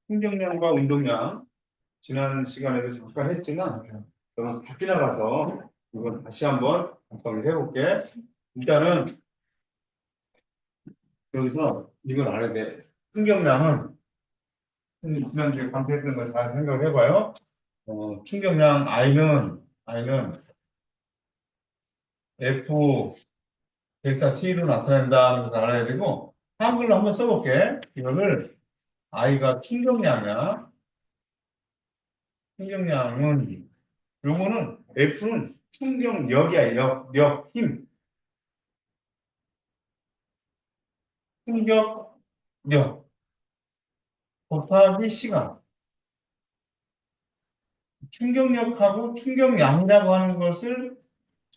충격량과 운동량 지난 시간에도 잠깐 했지만 너무 밖에 나가서 이건 다시 한번 정리해 볼게. 일단은 여기서 이걸 알아야 돼. 충격량은 지난주에 강조했던 걸 잘 생각해 봐요. 충격량 I는 F 델타 T로 나타낸다 하면서 알아야 되고 한글로 한번 써볼게. 이거를 I가 충격량이야. 충격량은 요거는 F는 충격력이야. 힘. 충격력 곱하기 시간. 충격력하고 충격량이라고 하는 것을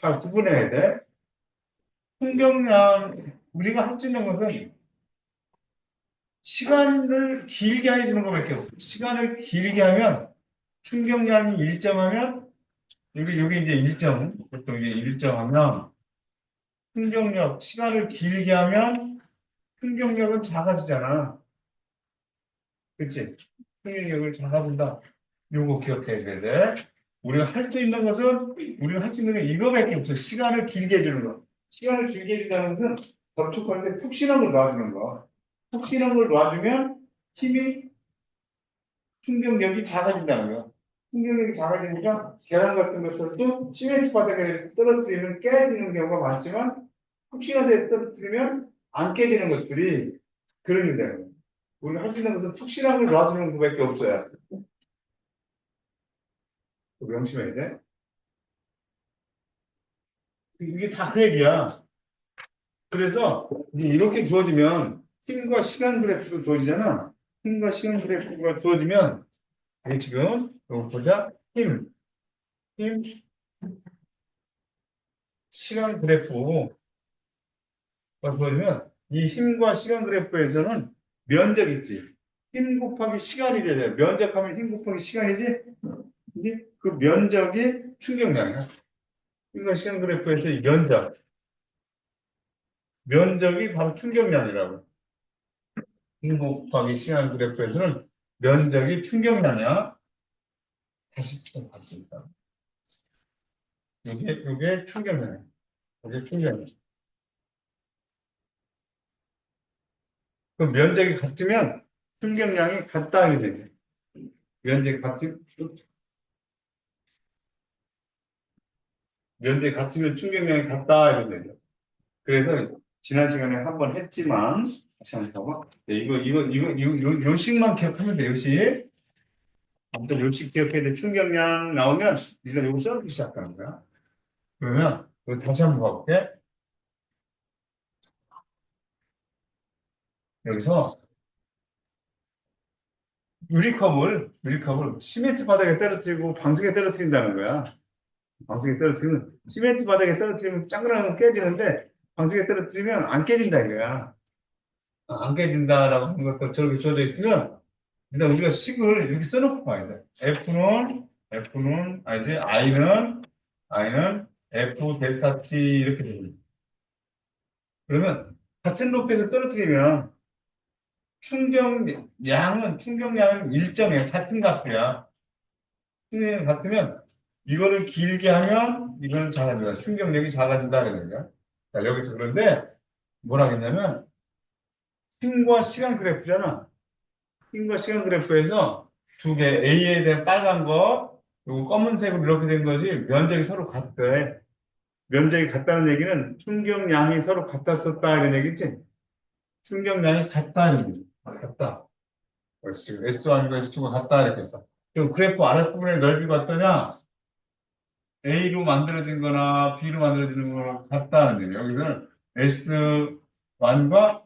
잘 구분해야 돼. 충격량, 우리가 할 수 있는 것은 시간을 길게 해주는 것밖에 없어. 시간을 길게 하면 충격량이 일정하면 여기 이제 일정, 보통 이제 일정하면 충격력, 시간을 길게 하면 충격력은 작아지잖아. 그치? 충격력을 작아진다. 요거 기억해야 돼. 우리가 할 수 있는 게 이거밖에 없어. 시간을 길게 해주는 거. 시간을 길게 해준다는 것은 접촉할 때 푹신한 걸 놔주는 거. 푹신한 걸 놔주면 힘이, 충격력이 작아진다는 거야. 충격력이 작아지니까 계란 같은 것들도 시멘트 바닥에 떨어뜨리면 깨지는 경우가 많지만 푹신한 데에 떨어뜨리면 안 깨지는 것들이 그런 일이라는 거야. 우리가 할 수 있는 것은 푹신한 걸 놔주는 것밖에 없어요. 명심해야 돼. 이게 다 그 얘기야. 그래서 이렇게 주어지면 힘과 시간 그래프가 주어지잖아. 힘과 시간 그래프가 주어지면 이게 지금 이거 보자. 힘, 시간 그래프가 주어지면 이 힘과 시간 그래프에서는 면적 있지. 힘 곱하기 시간이 되잖아. 면적하면 힘 곱하기 시간이지. 이게 그 면적이 충격량이야. 힘과 시간 그래프에서 이 면적이 바로 충격량이라고. 힘 곱하기 시간 그래프에서는 면적이 충격량이야. 다시 봤습니다. 이게 충격량이야. 이게 충격량. 그 면적이 같으면 충격량이 같다 하게 되죠. 면적이 같으면 충격량이 같다 이렇게 되죠. 그래서 지난 시간에 한번 했지만 다시 한번 봐봐. 네, 요식만 기억하면 돼. 요식. 아무튼 요식 기억해야 돼. 충격량 나오면 네가 요거 써놓기 시작하는 거야. 그러면 이거 다시 한번 봐볼게. 여기서 유리컵을 시멘트 바닥에 떨어뜨리고 방석에 떨어뜨린다는 거야. 방석에 떨어뜨리면 시멘트 바닥에 떨어뜨리면 짱그라면 깨지는데 방석에 떨어뜨리면 안 깨진다 이거야. 안 깨진다라고 하는 것도 저렇게 주어져 있으면 일단 우리가 식을 이렇게 써놓고 봐야 돼. 이제 I는 F 델타 T 이렇게 됩니다. 그러면 같은 높이에서 떨어뜨리면 충격량은 일정해. 같은 값이야. 충격량이 같으면 이거를 길게 하면 이거는 작아진다. 충격력이 작아진다는 거야. 자, 여기서 그런데 뭐라 하겠냐면 힘과 시간 그래프잖아. 힘과 시간 그래프에서 두 개, A에 대한 빨간 거, 그리고 검은색으로 이렇게 된 것이 면적이 서로 같대. 면적이 같다는 얘기는 충격량이 서로 같았었다 이런 얘기지. 충격량이 같다는 얘기. 같다. 그래서 지금 S1과 S2가 같다 이렇게 해서. 그럼 그래프 아랫부분의 넓이가 어떠냐? A로 만들어진 거나 B로 만들어지는 거랑 같다는 얘기예요. 여기서는 S1과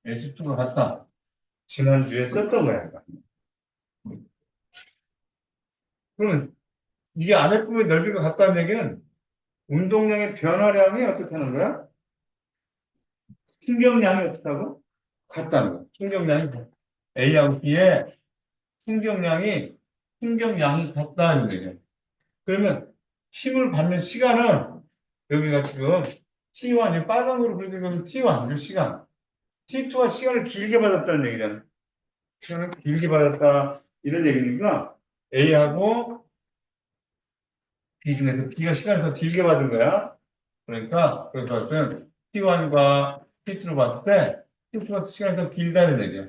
S2가 같다. 지난주에 썼던 거야. 그러면 이게 아랫부분의 넓이가 같다는 얘기는 운동량의 변화량이 어떻다는 거야? 충격량이 어떻다고? 같다는 거야. 충격량이 A하고 B의 충격량이 같다는 거죠. 그러면 힘을 받는 시간은 여기가 지금 T1, 이 빨간으로 그려진 것은 T1, 이 시간. T2가 시간을 길게 받았다는 얘기잖아. 시간을 길게 받았다. 이런 얘기니까 A하고 B 중에서 B가 시간을 더 길게 받은 거야. 그러니까 그래서 T1과 T2로 봤을 때 T2가 시간이 더 길다는 얘기야.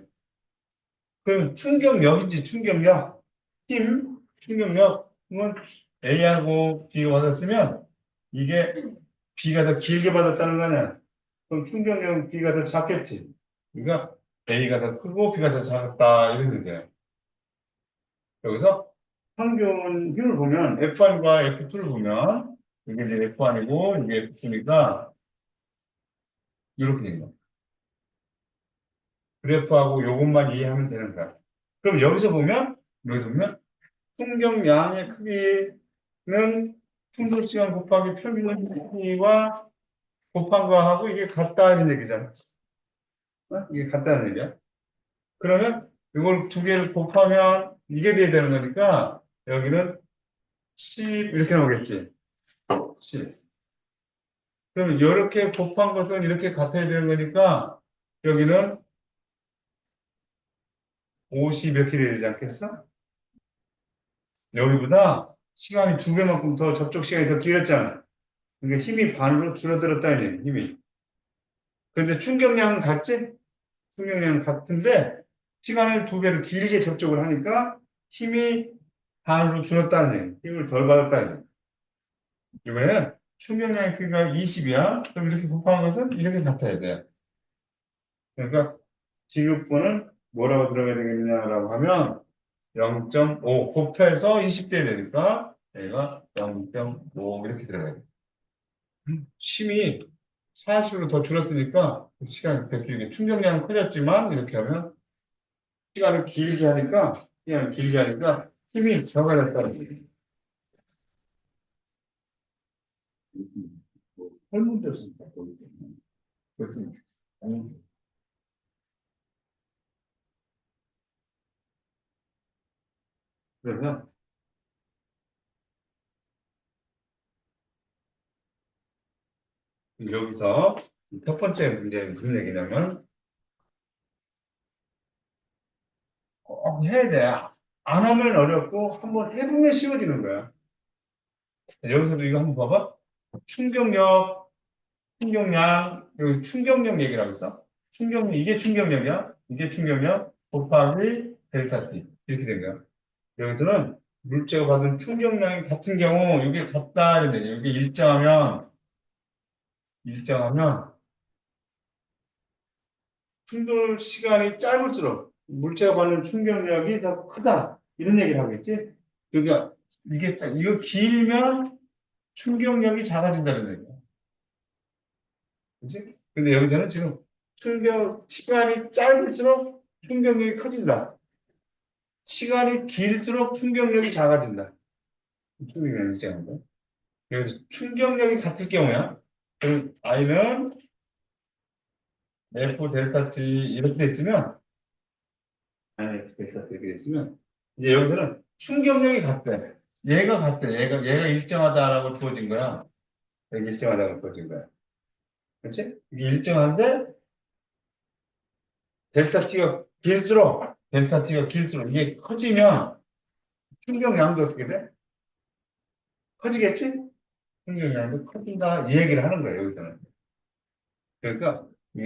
그럼 충격력인지 충격력, 힘, 충격력, 이건 A하고 B가 받았으면 이게 B가 더 길게 받았다는 거 아니야. 그럼 충격력은 B가 더 작겠지. 그러니까 A가 더 크고 B가 더 작았다 이런 얘기야. 여기서 평균 힘을 보면 F1과 F2를 보면 이게 이제 F1이고 이게 F2니까 이렇게 된 거야. 그래프하고 요것만 이해하면 되는 거야. 그럼 여기서 보면 충격량의 크기는 충돌시간 곱하기 평균 크기와 곱한 거하고 이게 같다는 얘기잖아. 어? 이게 같다는 얘기야. 그러면 이걸 두 개를 곱하면 이게 돼야 되는 거니까 여기는 10 이렇게 나오겠지. 10. 그러면 이렇게 곱한 것은 이렇게 같아야 되는 거니까 여기는 50 이렇게 돼야 되지 않겠어? 여기보다 시간이 두 배만큼 더 접촉 시간이 더 길었잖아. 그러니까 힘이 반으로 줄어들었다는 얘기, 힘이. 그런데 충격량은 같지? 충격량은 같은데 시간을 두 배로 길게 접촉을 하니까 힘이 반으로 줄었다는 얘기, 힘을 덜 받았다는 얘기. 이번에는 충격량의 크기가 20이야. 그럼 이렇게 곱한 것은 이렇게 같아야 돼. 그러니까 지급분은 뭐라고 들어가야 되겠냐라고 하면 0.5 곱해서 20대 되니까 얘가 0.5 이렇게 들어가야 돼. 힘이 40으로 더 줄었으니까 시간이 더 길게 충격량은 커졌지만 이렇게 하면 시간을 길게 하니까 힘이 적어졌다는 얘기. 설문조사니까 그렇습니다. 그러면 여기서 첫 번째 문제는 무슨 얘기냐면 꼭 해야 돼. 안 하면 어렵고 한번 해보면 쉬워지는 거야. 여기서도 이거 한번 봐봐. 충격력, 충격량, 여기 충격력 얘기라고 있어. 충격력, 이게 충격력이야. 이게 충격력 곱하기 델타 T. 이렇게 된 거야. 여기서는 물체가 받은 충격량이 같은 경우, 이게 같다, 이런 얘기. 이게 일정하면, 충돌 시간이 짧을수록 물체가 받는 충격력이 더 크다. 이런 얘기를 하겠지? 그러니까 이거 길면 충격력이 작아진다는 얘기야. 그치? 근데 여기서는 지금 시간이 짧을수록 충격력이 커진다. 시간이 길수록 충격력이 작아진다. 충격력이 작아진다. 그래서 충격력이 같을 경우야. 그럼 I는 F 델타 T 이렇게 됐으면, F 델타 T 이렇게 됐으면, 이제 여기서는 충격력이 같대. 얘가 같대. 얘가 일정하다라고 주어진 거야. 여기 일정하다고 주어진 거야. 그렇지? 이게 일정한데, 델타 T가 길수록 이게 커지면 충격량도 어떻게 돼? 커지겠지? 충격량도 커진다. 이 얘기를 하는 거예요, 여기서는. 그러니까 이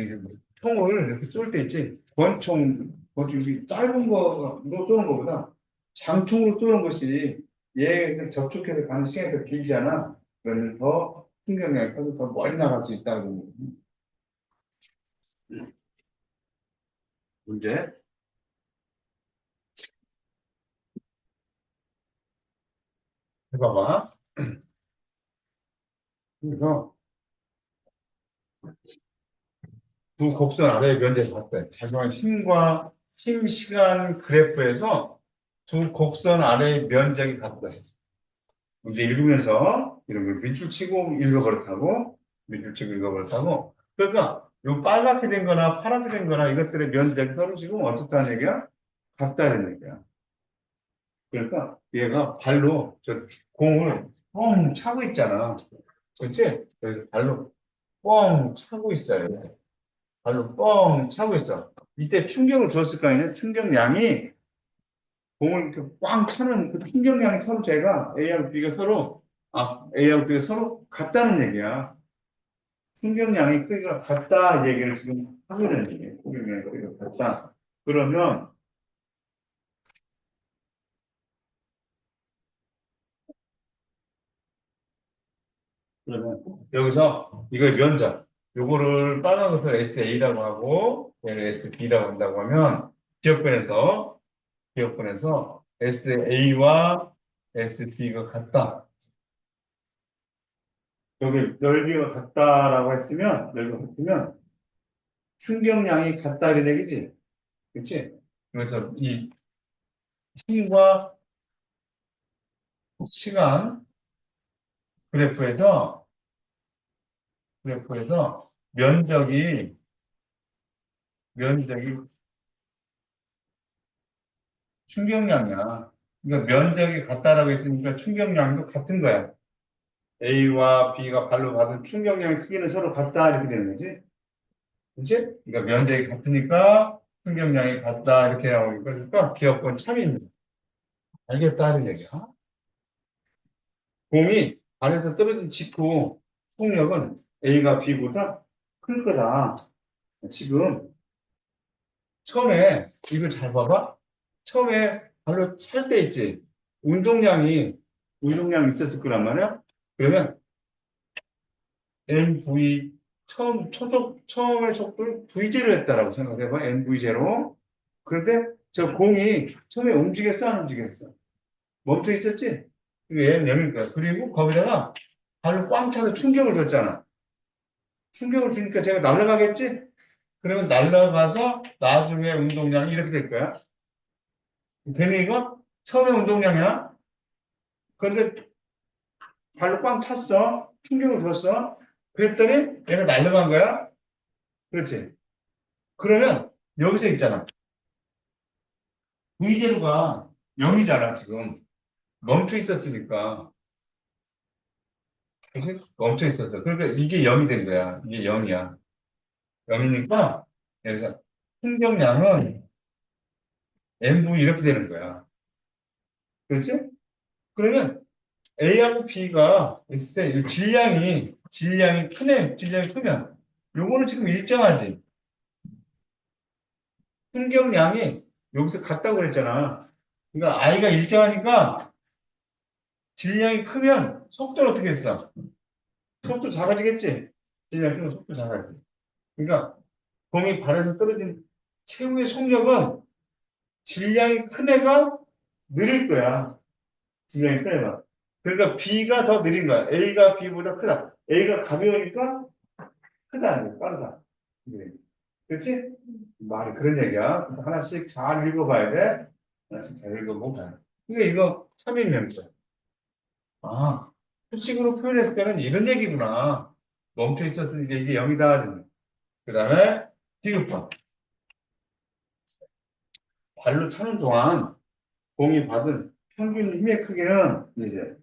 총을 이렇게 쏠 때 있지. 권총이 짧은 거로 쏘는 것보다 장총으로 쏘는 것이 얘에 접촉해서 가는 시간이 더 길잖아. 그러면 더 충격량이 커서 더 멀리 나갈 수 있다고. 문제. 해봐봐. 그래서 두 곡선 아래의 면적이 같대. 작용한 힘 시간 그래프에서 두 곡선 아래의 면적이 같대. 문제 읽으면서 이런 걸 밑줄 치고 읽어버릇하고 밑줄 치고 읽어버릇하고 그러니까 요 빨갛게 된 거나 파랗게 된 거나 이것들의 면적이 서로 지금 어떻다는 얘기야? 같다는 얘기야. 그러니까 얘가 발로 저 공을 뻥 차고 있잖아. 그렇지? 그래서 발로 뻥 차고 있어요. 발로 뻥 차고 있어. 이때 충격을 줬을 거 아니야? 충격량이 공을 이렇게 꽝 차는 그 충격량이 서로 제가 A하고 B가 서로 A하고 B가 서로 같다는 얘기야. 충격량이 크기가 같다 이 얘기를 지금 하고 있는 얘기예요. 충격량이 크기가 같다. 그러면 여기서 이걸 면적 요거를 빨간 것을 SA라고 하고 얘를 SB라고 한다고 하면 기억변에서 SA와 SB가 같다. 여기 넓이가 같다라고 했으면 넓이가 같으면 충격량이 같다 이런 얘기지. 그렇지? 그래서 이 힘과 시간 그래프에서 면적이 면적이 충격량이야. 그러니까 면적이 같다라고 했으니까 충격량도 같은 거야. A와 B가 발로 받은 충격량의 크기는 서로 같다 이렇게 되는 거지. 그렇지? 그러니까 면적이 같으니까 충격량이 같다 이렇게 나오니까 그러니까 기업권 참입니다. 알겠다 하는 얘기야. 공이 발에서 떨어진 직후 속력은 A가 B보다 클 거다. 지금 처음에 이거 잘 봐봐. 처음에 발로 찰 때 있지. 운동량이 있었을 거란 말이야. 그러면 NV 처음에 속도를 V제로 했다라고 생각해봐. NV0. 그런데 저 공이 처음에 움직였어, 안 움직였어? 멈춰 있었지? 그게 얘는 0이니까. 그리고 거기다가 발로 꽝 차서 충격을 줬잖아. 충격을 주니까 제가 날아가겠지? 그러면 날아가서 나중에 운동량이 이렇게 될 거야. 되니 이거? 처음에 운동량이야. 그런데 발로 꽝 찼어. 충격을 줬어. 그랬더니 얘가 날아간 거야. 그렇지? 그러면 여기서 있잖아. V제로가 0이잖아, 지금. 멈춰 있었으니까. 그치? 멈춰 있었어. 그러니까 이게 0이 된 거야. 이게 0이야. 0이니까 여기서 충격량은 nv 이렇게 되는 거야. 그렇지? 그러면 A하고 B가 있을 때 이 질량이 크면 요거는 지금 일정하지. 충격량이 여기서 같다고 그랬잖아. 그러니까 I가 일정하니까 질량이 크면 속도는 어떻게 했어? 속도 작아지겠지? 질량이 크면 속도 작아지. 그러니까 공이 발에서 떨어진 최후의 속력은 질량이 큰 애가 느릴 거야. 질량이 큰 애가. 그러니까 B가 더 느린 거야. A가 B보다 크다. A가 가벼우니까 크다. 빠르다. 네. 그렇지? 말이 그런 얘기야. 하나씩 잘 읽어봐야 돼. 하나씩 잘 읽어보고 가야 돼. 근데 이거 참인명사. 아, 수식으로 표현했을 때는 이런 얘기구나. 멈춰 있었으니까 이게 0이다. 그 다음에 디귿번. 발로 차는 동안 공이 받은 평균 힘의 크기는 이제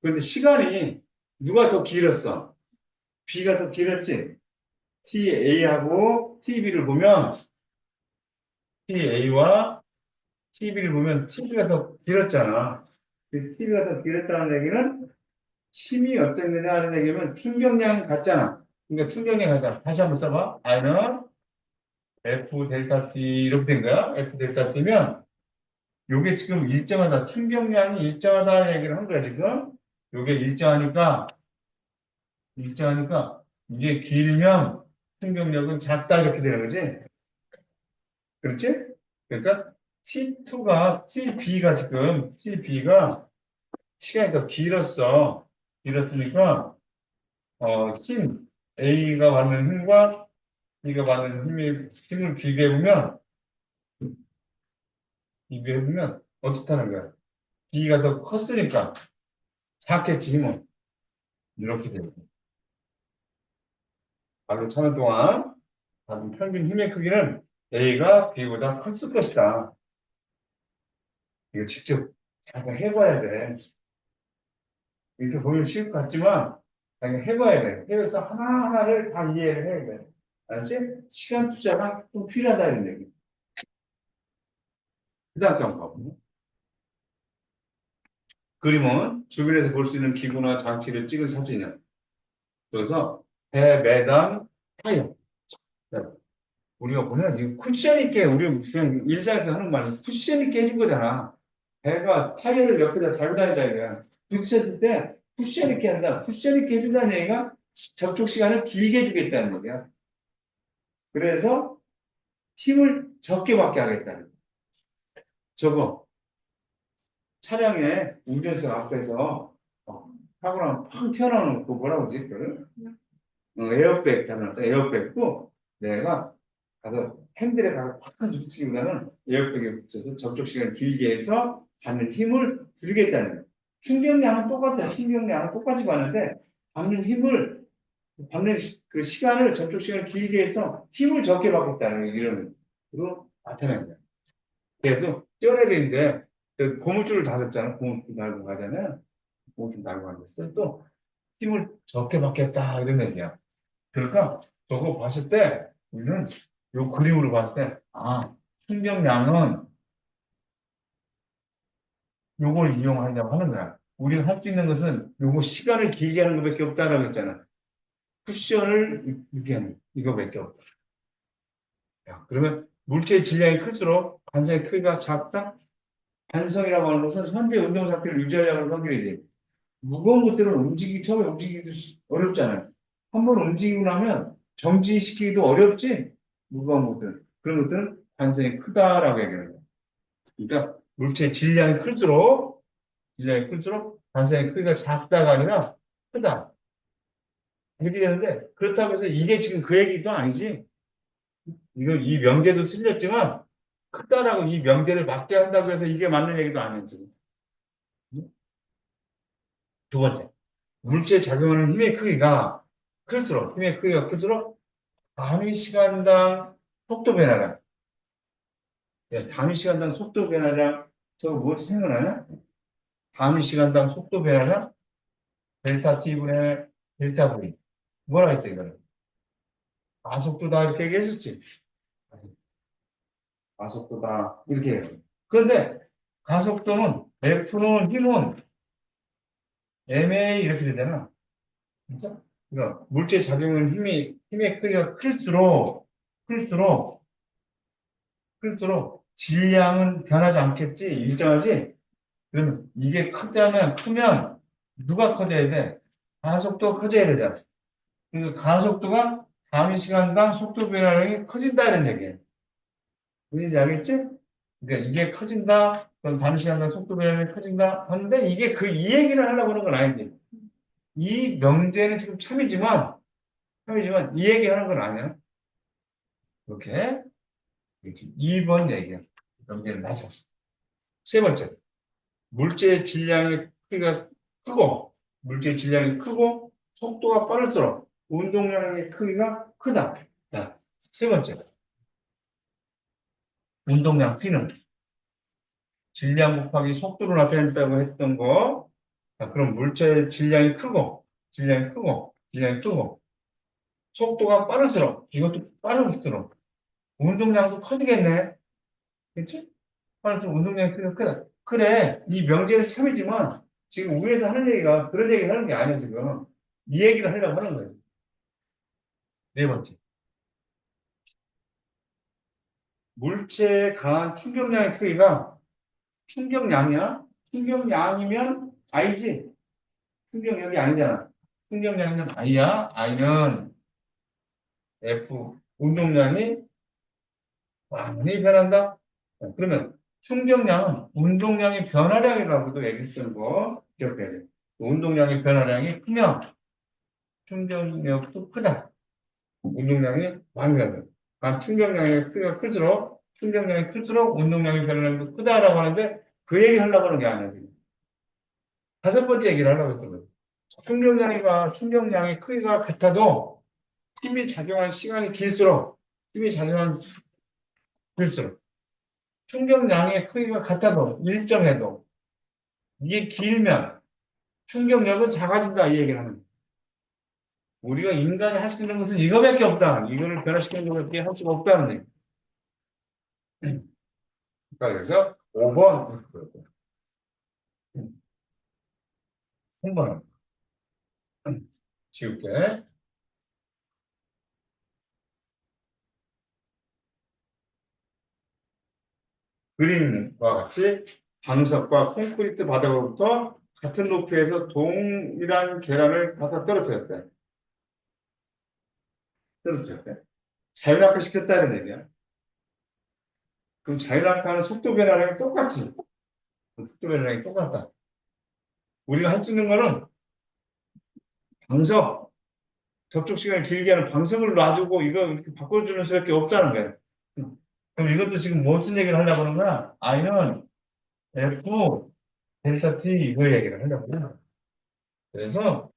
그런데 시간이 누가 더 길었어? B가 더 길었지? TA하고 TB를 보면 TA와 TB를 보면 TB가 더 길었잖아. TB가 더 길었다는 얘기는 힘이 어땠느냐 하는 얘기면 충격량이 같잖아. 그러니까 충격량이 같잖아. 다시 한번 써봐. I는 F 델타 T 이렇게 된 거야. F 델타 T면 요게 지금 일정하다. 충격량이 일정하다 얘기를 한 거야, 지금. 요게 일정하니까 이게 길면 충격력은 작다 이렇게 되는 거지. 그렇지? 그러니까 TB가 시간이 더 길었어. 길었으니까 힘 A가 받는 힘과 B가 받는 힘을 비교해보면 어떻다는 거야. B가 더 컸으니까 작겠지 힘은. 이렇게 되고 발로 차는 동안 받은 평균 힘의 크기는 A가 B보다 컸을 것이다. 이거 직접 잘 해봐야 돼. 이렇게 보면 쉬울 것 같지만 아니, 해봐야 돼. 해서 하나하나를 다 이해를 해야 돼. 알았지? 시간 투자가 좀 필요하다는 얘기. 그 다음 장 봐보면. 그림은 주변에서 볼 수 있는 기구나 장치를 찍은 사진이야. 그래서 배, 매단, 타이어. 자, 우리가 보면 이 쿠션 있게 우리 그냥 일상에서 하는 말은 쿠션 있게 해준 거잖아. 배가 타이어를 옆에다 달고 다닌다 이거야. 부딪혔을 때 쿠션 있게 한다. 쿠션 있게 해준다는 얘기가 접촉 시간을 길게 해주겠다는 얘기야. 그래서 힘을 적게 받게 하겠다는 거야. 저거 차량에 운전석 앞에서 하고 나면 팡 튀어나오는 거 뭐라고 하지? 그거를? 에어백 하나, 에어백도 내가 가서 핸들에 가서 팍 붙이기보다는 에어백에 붙여서 접촉 시간을 길게 해서 받는 힘을 줄이겠다는 거예요. 충격량은 똑같아요. 충격량은 똑같이 받는데 받는 힘을 받는 그 시간을 접촉 시간을 길게 해서 힘을 적게 받겠다는 이런 으로 나타납니다. 그래도 쪄레리인데 고무줄을 달았잖아. 고무줄 달고 가잖아요. 고무줄 달고 가는데 또 힘을 적게 받겠다 이런 얘기야. 그러니까 저거 봤을 때 우리는 요 그림으로 봤을 때 충격량은 요걸 이용하려고 하는 거야. 우리가 할 수 있는 것은 요거 시간을 길게 하는 것밖에 없다라고 했잖아. 쿠션을 이렇게 하는 이거밖에 없다. 야, 그러면 물체의 질량이 클수록 관성의 크기가 작다? 관성이라고 하는 것은 현재 운동 상태를 유지하려고 하는 확률이지. 무거운 것들은 처음에 움직이기도 어렵잖아요. 한번 움직이고 나면 정지시키기도 어렵지? 무거운 것들은. 그런 것들은 관성이 크다라고 얘기하는 거예요. 그러니까 물체의 질량이 클수록 관성의 크기가 작다가 아니라 크다. 이렇게 되는데, 그렇다고 해서 이게 지금 그 얘기도 아니지. 이 명제도 틀렸지만, 크다라고 이 명제를 맞게 한다고 해서 이게 맞는 얘기도 아니에요, 지금. 두 번째. 물체에 작용하는 힘의 크기가 클수록 단위 시간당 속도 변화량. 단위 시간당 속도 변화량, 저거 뭐지 생각나냐? 단위 시간당 속도 변화량? 델타 T분의 델타 V. 뭐라 했어, 이거는? 가속도다, 이렇게 얘기했었지. 가속도다, 이렇게 해요. 그런데 가속도는, F는 힘은 MA 이렇게 되잖아. 그러니까 물체 작용하는 힘의 크기가 클수록, 질량은 변하지 않겠지? 일정하지? 그러면 이게 크면 누가 커져야 돼? 가속도가 커져야 되잖아. 그러니까 가속도가 단위 시간당 속도 변화량이 커진다는 얘기예요. 무슨지 알겠지? 그러니까 이게 커진다, 그럼 단위 시간당 속도 변화량이 커진다 하는데 이게 이 얘기를 하려고 하는 건 아니지. 이 명제는 지금 참이지만 이 얘기 하는 건 아니야. 이렇게. 2번 얘기야. 명제를 나섰어. 세 번째. 물체의 질량의 크기가 물체의 질량이 크고 속도가 빠를수록 운동량의 크기가 크다. 자, 세 번째. 운동량 P는 질량 곱하기 속도로 나타낸다고 했던 거. 자, 그럼 물체의 질량이 크고 속도가 빠를수록 이것도 빠를수록 운동량도 커지겠네. 그렇지? 빠를수록 운동량이 크다. 그래, 이 명제는 참이지만 지금 우리에서 하는 얘기가 그런 얘기 하는 게 아니야, 지금. 이 얘기를 하려고 하는 거예요. 네 번째. 물체에 강한 충격량의 크기가 충격량이야? 충격량이면 I지? 충격량이 아니잖아. 충격량이면 I야? I는 F. 운동량이 많이 변한다? 그러면 충격량은 운동량의 변화량이라고도 얘기했던 거 기억해야 돼. 운동량의 변화량이 크면 충격력도 크다. 운동량이 많이 변한다. 충격량이 클수록 운동량의 변화량도 크다라고 하는데 그 얘기 하려고 하는 게 아니야, 지금. 다섯 번째 얘기를 하려고 했던 거예요. 충격량의 크기가 같아도 힘이 작용한 시간이 길수록 충격량의 크기가 같아도 일정해도 이게 길면 충격력은 작아진다 이 얘기를 하는 거예요. 우리가 인간이 할 수 있는 것은 이거밖에 없다. 이거를 변화시키는 것밖에 할 수가 없다는 얘기. 그러니까 그래서 5번 한 번은 지울게. 그림과 같이 방석과 콘크리트 바닥으로부터 같은 높이에서 동일한 계란을 갖다 떨어뜨렸대. 떨어뜨렸대. 자율낙하 시켰다는 얘기야. 그럼 자율낙하는 속도 변화량이 똑같지. 속도 변화량이 똑같다. 우리가 할 수 있는 거는 방석, 접촉 시간을 길게 하는 방석을 놔주고 이거 이렇게 바꿔주는 수밖에 없다는 거야. 그럼 이것도 지금 무슨 얘기를 하려고 하는 거야? I는 F, 델타 T 이거 얘기를 하려고 해요. 그래서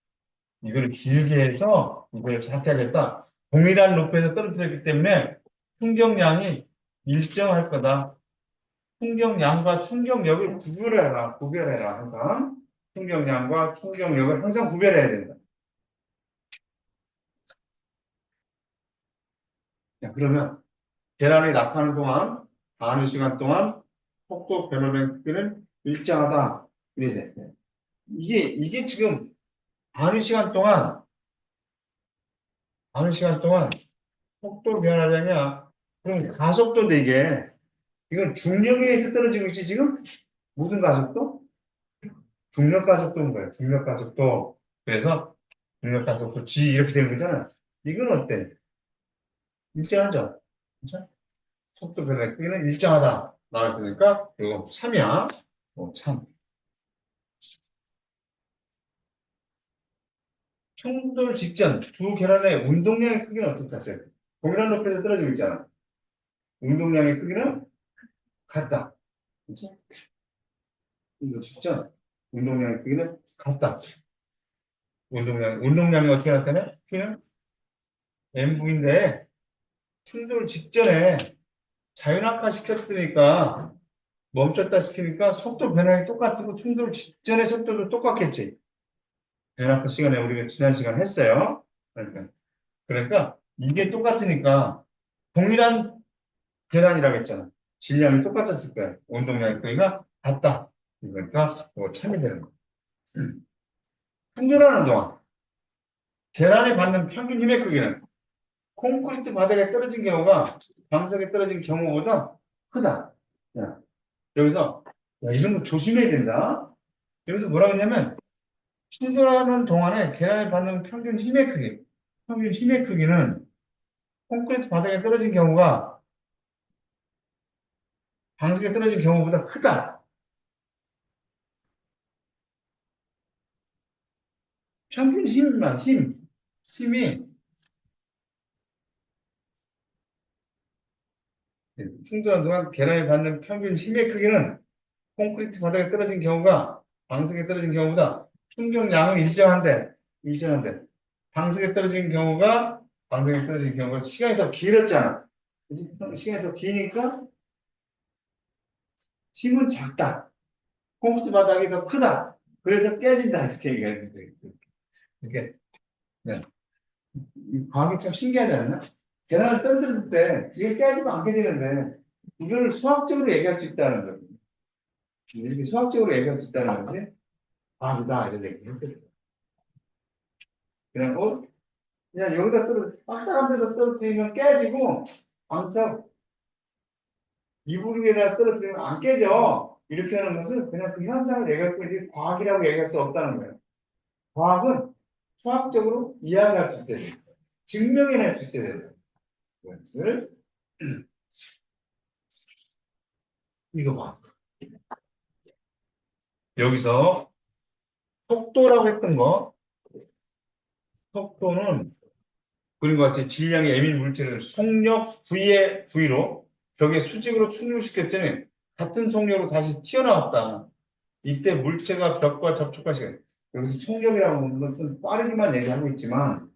이걸 길게 해서 이걸 작게 하겠다. 동일한 높이에서 떨어뜨렸기 때문에 충격량이 일정할 거다. 충격량과 충격력을 구별해라. 구별해라. 항상. 충격량과 충격력을 항상 구별해야 된다. 자, 그러면 계란이 낙하하는 동안, 가는 시간 동안 속도 변화의 크기는 일정하다. 이래야 돼. 이게 지금 가는 시간 동안 속도 변화량이야. 그럼 가속도인데 이건 중력에 의해서 떨어지고 있지, 지금? 무슨 가속도? 중력 가속도인 거예요. 중력 가속도. 그래서 중력 가속도 G 이렇게 되는 거잖아. 이건 어때? 일정하죠? 그렇죠? 속도 변화의 크기는 일정하다. 나왔으니까 이거 3이야. 참. 충돌 직전 두 계란의 운동량의 크기는 어떻게 하세요? 동일한 높이에서 떨어지고 있잖아. 운동량의 크기는 같다. 그렇죠? 이거 직전 운동량의 크기는 같다. 운동량이 어떻게 나타나? P는 mv인데 충돌 직전에 자율낙하 시켰으니까 멈췄다 시키니까 속도 변화가 똑같고 충돌 직전의 속도도 똑같겠지. 자율낙하 시간에 우리가 지난 시간 했어요. 그러니까 이게 똑같으니까 동일한 계란이라고 했잖아. 질량이 똑같았을 거야. 운동량의 크기가 같다. 그러니까 참이 되는 거야. 충돌하는 동안 계란이 받는 평균 힘의 크기는 콘크리트 바닥에 떨어진 경우가 방석에 떨어진 경우보다 크다. 야, 여기서 이런 거 조심해야 된다. 여기서 뭐라고 했냐면 충돌하는 동안에 계란이 받는 평균 힘의 크기는 콘크리트 바닥에 떨어진 경우가 방석에 떨어진 경우보다 크다. 평균 힘이 충돌하는 동안 계란이 받는 평균 힘의 크기는 콘크리트 바닥에 떨어진 경우가 방석에 떨어진 경우보다 충격량은 일정한데 방석에 떨어진 경우가 시간이 더 길었잖아. 그치? 시간이 더 기니까 힘은 작다. 콘크리트 바닥이 더 크다. 그래서 깨진다. 이렇게 얘기하는 거예요. 이게 네. 이 과학이 참 신기하지 않나? 계란을 떨어뜨릴 때 이게 깨지면 안 깨지는데 이걸 수학적으로 얘기할 수 있다는 거예요. 이렇게 수학적으로 얘기할 수 있다는 건데 과학이다 이런 얘기를 했어요. 그냥 그냥 여기다 딱딱한 데서 떨어뜨리면 깨지고 방석 이불에다 떨어뜨리면 안 깨져. 이렇게 하는 것은 그냥 그 현상을 얘기할 뿐이지 과학이라고 얘기할 수 없다는 거예요. 과학은 수학적으로 이야기할 수 있어야 돼요. 증명해낼 수 있어야 돼요. 그것을 이거 봐. 여기서 속도라고 했던 거, 속도는 그림과 같이 질량이 M인 물체를 속력 V의 V로 벽에 수직으로 충돌시켰더니 같은 속력으로 다시 튀어나왔다. 이때 물체가 벽과 접촉할 시간. 여기서 속력이라고 하는 것은 빠르기만 얘기하고 있지만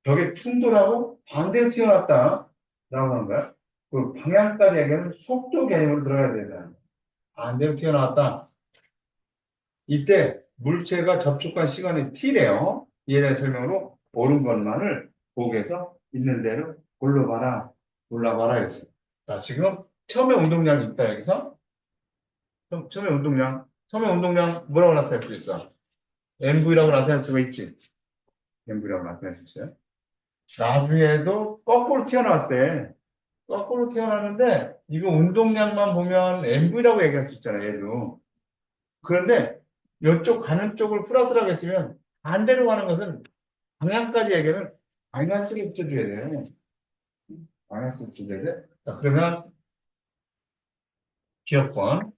벽에 충돌하고 반대로 튀어나왔다. 라고 하는 거야. 그 방향까지 얘기하면 속도 개념으로 들어가야 된다. 반대로 튀어나왔다. 이때 물체가 접촉한 시간이 t래요. 이에 대한 설명으로 옳은 것만을 보고해서 있는 대로 골라봐라, 골라봐라 했어요. 자, 지금 처음에 운동량이 있다, 여기서. 처음에 운동량 뭐라고 나타낼 수 있어? MV라고 나타낼 수가 있지. MV라고 나타낼 수 있어요. 나중에도 거꾸로 튀어나왔대. 거꾸로 튀어나왔는데, 이거 운동량만 보면 MV라고 얘기할 수 있잖아, 얘도. 그런데 이쪽 가는 쪽을 플러스라고 했으면 반대로 가는 것은 방향까지 얘기하면 마이너스를 붙여줘야 돼. 마이너스를 붙여줘야 돼. 자, 그러면 기억권.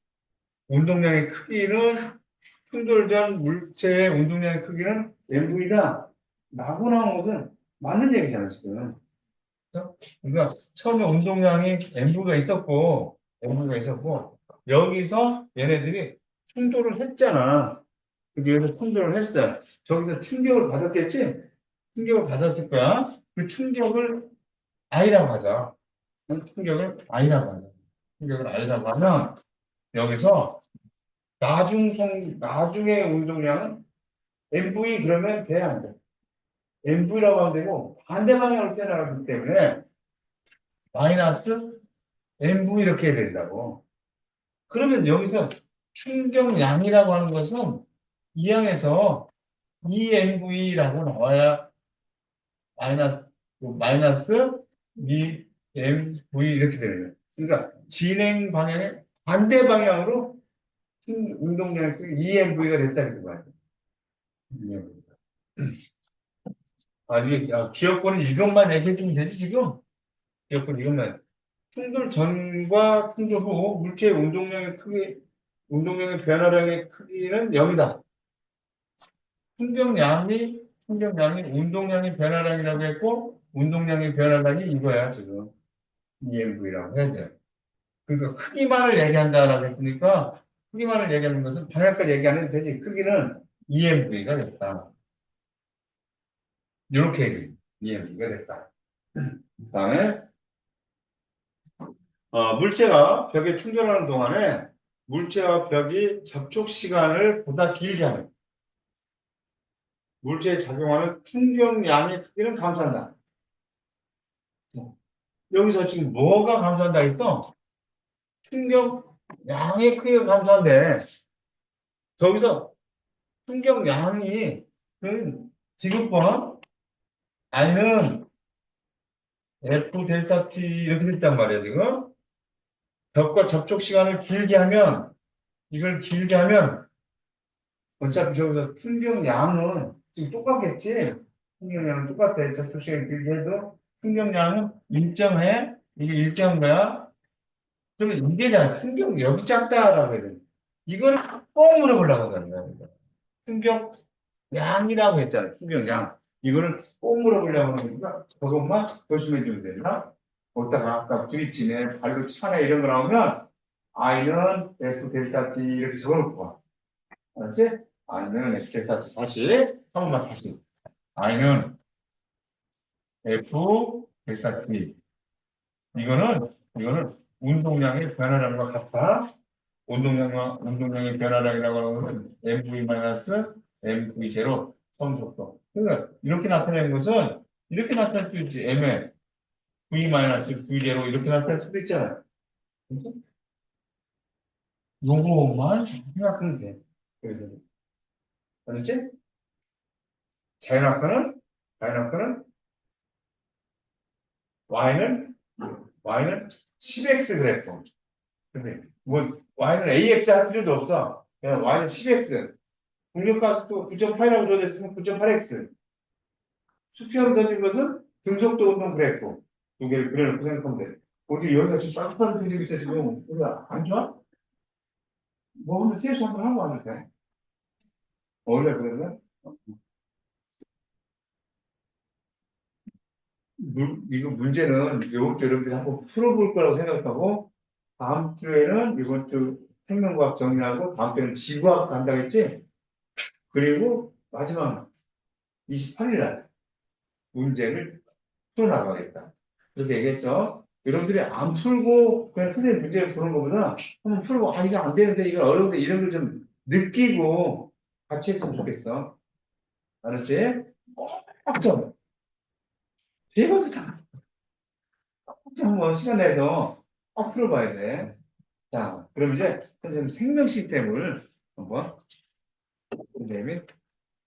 운동량의 크기는 충돌 전 물체의 운동량의 크기는 MV다. 라고 나온 것은 맞는 얘기잖아, 지금. 그렇죠? 그러니까 처음에 운동량이 MV가 있었고, 여기서 얘네들이 충돌을 했잖아. 여기서 충돌을 했어요. 저기서 충격을 받았겠지? 충격을 받았을 거야. 그 충격을 I라고 하자. 충격을 I라고 하면, 여기서 나중의 운동량은 MV 그러면 돼, 안 돼? MV라고 하면 되고, 반대 방향으로 튀어나가기 때문에, 마이너스 MV 이렇게 해야 된다고. 그러면 여기서 충격량이라고 하는 것은 이 항에서 EMV라고 나와야 마이너스 EMV 이렇게 되는 거예요. 그러니까 진행 방향의 반대 방향으로 운동량이 EMV가 됐다 이렇게 봐요. 이게 기억권은 이것만 얘기해 주면 되지 지금? 기억권 이것만. 충돌 전과 충돌 후 물체의 운동량의 변화량의 크기는 0이다. 충격량이 운동량의 변화량이라고 했고, 운동량의 변화량이 이거야, 지금. EMV라고 해야 돼요. 그러니까 크기만을 얘기한다라고 했으니까, 크기만을 얘기하는 것은 방향까지 얘기 안 해도 되지. 크기는 EMV가 됐다. 이렇게 얘기해. EMV가 됐다. 그 다음에, 물체가 벽에 충돌하는 동안에 물체와 벽이 접촉 시간을 보다 길게 하는 물체에 작용하는 충격량의 크기는 감소한다. 여기서 지금 뭐가 감소한다 했어? 충격량의 크기가 감소한데, 저기서 충격량이, 지금 봐. I는 F 델타 T 이렇게 됐단 말이야, 지금. 벽과 접촉 시간을 길게 하면, 이걸 길게 하면, 어차피 저기서 충격량은 지금 똑같겠지? 충격량은 똑같아. 접촉 시간을 길게 해도 충격량은 일정해. 이게 일정한 거야. 그러면 이게잖아. 충격 여기 작다라고 해야 돼. 이거를 꼭 물어보려고 하잖아요. 충격량이라고 했잖아. 충격량. 이거를 꼭 물어보려고 하는 거니까 저것만 조심해 주면 된다. 거기다가 아까 브릿지네, 발로 차네 이런 거 나오면 I는 F 델타 T 이렇게 적어놓고 와. 알았지? I는 F 델타 T. 다시 한 번만 다시. I는 F 델타 T. 이거는 운동량의 변화량과 같아. 운동량의 변화량이라고 하는 것은 MV-MV 제로 처음 속도. 그러니까 이렇게 나타내는 것은 이렇게 나타낼 수 있지. ML, V-V 제로 이렇게 나타낼 수도 있잖아. 그렇죠? 요거만 잘 생각하면 돼. 그래서 알았지? 자연학과는 자연학과는 Y는 Y는 10x 그래프. 근데 뭐 Y는 AX 할 필요도 없어. 그냥 Y는 10x. 중력가속도 9.8이라고 줘졌으면 9.8x. 수평으로 던진 것은 등속도 운동 그래프. 두 개를 그려놓고 생각하면 돼. 어디 여기가 지금 빡빡한 그림이 있어, 지금. 우리가 안 좋아? 뭐 오늘 세수 한번 하고 와도 돼. 원래 그러면? 이거 문제는 이것도 여러분들이 한번 풀어볼 거라고 생각하고, 다음 주에는 이번 주 생명과학 정리하고, 다음 주에는 지구과학 간다고 했지? 그리고 마지막 28일 날 문제를 풀어나가겠다. 그렇게 얘기했어. 여러분들이 안 풀고 그냥 선생님 문제를 푸는 것보다 한번 풀고 이거 안 되는데 이거 어려운데 이런 걸 좀 느끼고 같이 했으면 좋겠어. 알았지? 꽉 잡아. 대박이다. 한번 시간 내서 꽉 풀어봐야 돼. 자, 그럼 이제 선생님 생명 시스템을 한번 그다음에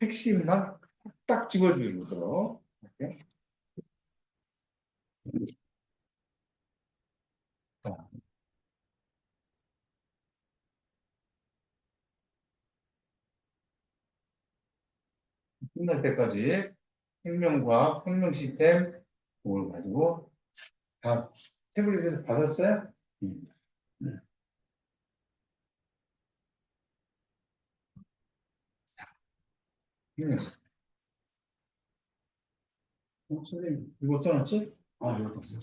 핵심만 딱 집어주도록. 이렇게. 자, 끝날 때까지 생명과학, 생명 시스템 그걸 가지고 다 태블릿에서 받았어요? 네. 생명 시스템. 선생님, 이거 써놨지? 아, 이거 봤어.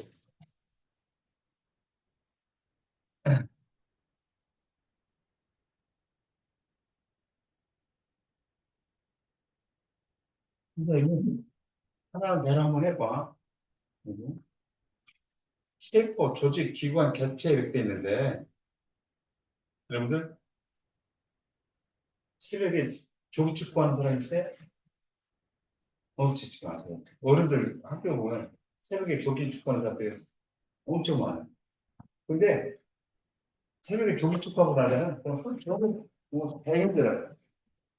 선생님, 하나는 대로 한번 해봐. 세포, 조직, 기관, 개체 이렇게 돼 있는데, 여러분들, 새벽에 조기 축구하는 사람 있어요? 없지, 지금 아세요? 어른들 학교 보면 새벽에 조기 축구하는 사람들이 엄청 많아요. 근데 새벽에 조기 축구하고 나잖아. 그럼 저는 배 힘들어요.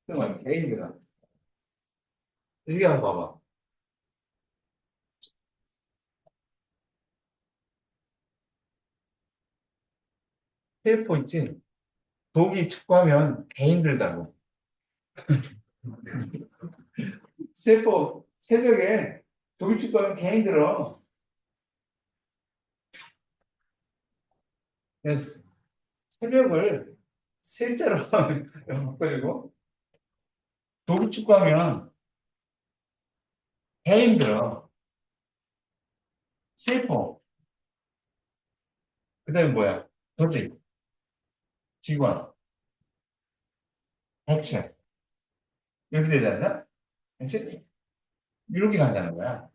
정말 배 힘들어. 이게 한번 봐봐. 세포 있지? 조기 축구하면 개 힘들다고. 세포, 새벽에 조기 축구하면 개 힘들어. 그래서 새벽을 세자로 바꿔주고, 조기 축구하면 개 힘들어. 세포. 그 다음에 뭐야? 조직, 기관, 핵체. 이렇게 되지 않나? 그치? 이렇게 간다는 거야.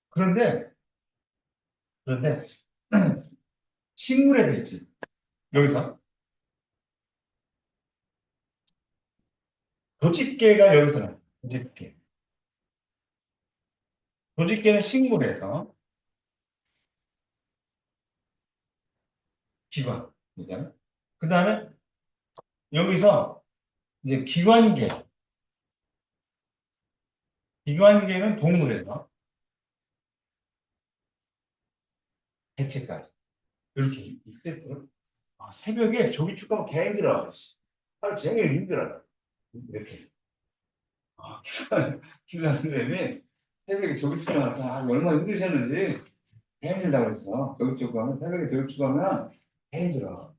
그런데, 그런데, 식물에서 있지. 여기서. 조직계가 여기서 나. 조직계. 조직계는 식물에서 기관. 그잖아. 그 다음에 여기서 이제 기관계. 기관계는 동물에서 개체까지. 이렇게 이때부터 새벽에 조기 축구하면 개 힘들어. 하루 종일 힘들어. 이렇게. 기관 선생님이 새벽에 조기 축구하면 얼마나 힘드셨는지 개 힘들다고 그랬어. 조기 축구하면, 새벽에 조기 축구하면 개 힘들어.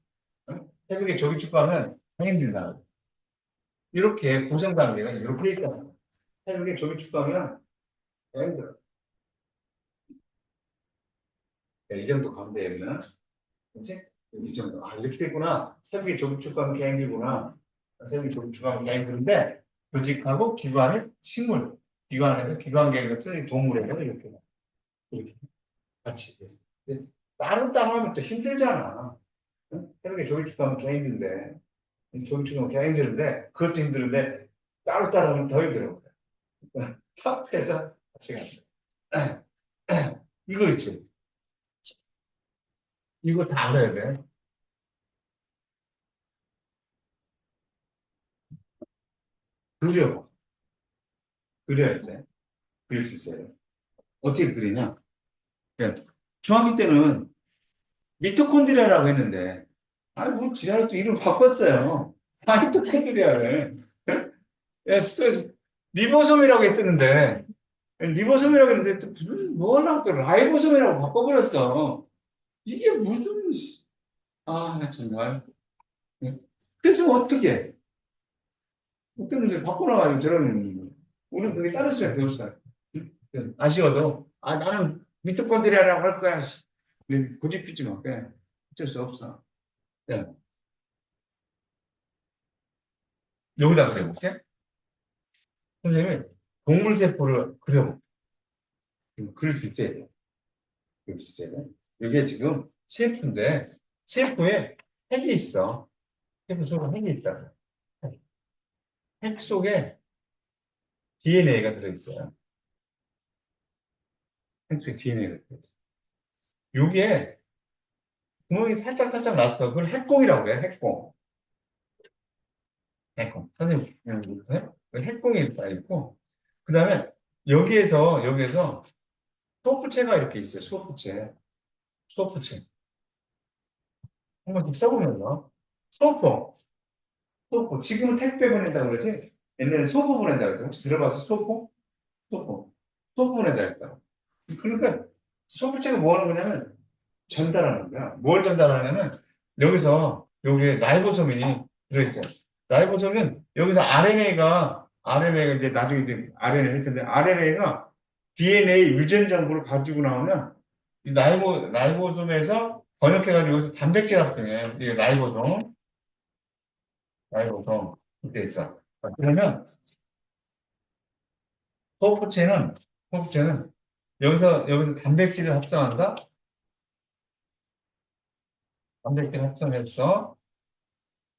응? 새벽에 조기 축구하면 개 힘들다. 이렇게 구성관계가 이렇게 있잖아. 새벽에 조기 축구하면 개 힘들어. 야, 이 정도 가면 되면, 그치? 이 정도. 아, 이렇게 됐구나. 새벽에 조기 축구하면 개 힘들구나. 새벽에 조기 축구하면 개 힘든데, 조직하고 기관은 식물. 기관에서 기관계가 동물에서 이렇게. 이렇게 같이. 따로따로 하면 또 힘들잖아. 응? 새벽에 조기 축구하면 개 힘든데, 조기 축구하면 개 힘드는데, 그것도 힘드는데, 따로따로 하면 더 힘들어. 합해서 같이 간다. 이거 있지. 이거 다 알아야 돼. 그려. 그려야 돼. 그릴 수 있어요. 어떻게 그리냐? 그러니까 중학교 때는 미토콘드리아라고 했는데, 아니, 뭐, 지랄 또 이름 바꿨어요. 미토콘드리아를. 예, 진짜 리보솜이라고 했었는데, 리보솜이라고 했는데, 또 무슨, 뭐라고 또 라이보솜이라고 바꿔버렸어. 이게 무슨, 나 정말. 예. 그래서 어떻게, 해? 어떤 문제 바꿔놔가지고 저런, 우리 그게 다른 시간 배웠어요. 아쉬워도, 나는 미토콘드리아라고 할 거야. 고집피지 마. 그냥 어쩔 수 없어. 네. 여기다 그려볼게. 선생님이 동물세포를 그려볼게. 그릴 수 있어야 돼. 그릴 수 있어야 돼. 이게 지금 세포인데, 세포에 핵이 있어. 세포 속에 핵이 있다. 핵 속에 DNA가 들어있어요. 핵 속에 DNA가 들어있어요. 요게 구멍이 살짝 났어. 그걸 핵공이라고 해요. 핵공. 핵공. 선생님, 모르세요? 핵공이 다 있고, 그 다음에 여기에서 소프체가 이렇게 있어요. 소프체. 소프체. 한번 좀 써보면요. 소포. 소포. 지금은 택배 보낸다 그러지? 옛날에 소포 보낸다 그랬어. 혹시 들어봤어? 소포? 소포. 소포 보낸다 했다. 그러니까 소프체가 뭐 하는 거냐면 전달하는 거야. 뭘 전달하냐면 여기서 여기에 라이보솜이 들어있어요. 라이보솜은 여기서 RNA가 이제 나중에 이제 RNA 할 텐데 RNA가 DNA 유전 정보를 가지고 나오면 이 라이보솜에서 번역해가지고 여기서 단백질 합성해. 이게 라이보솜 이렇게 있어. 그러면 소프체는 소프체는 여기서 단백질을 합성한다. 단백질 합성했어.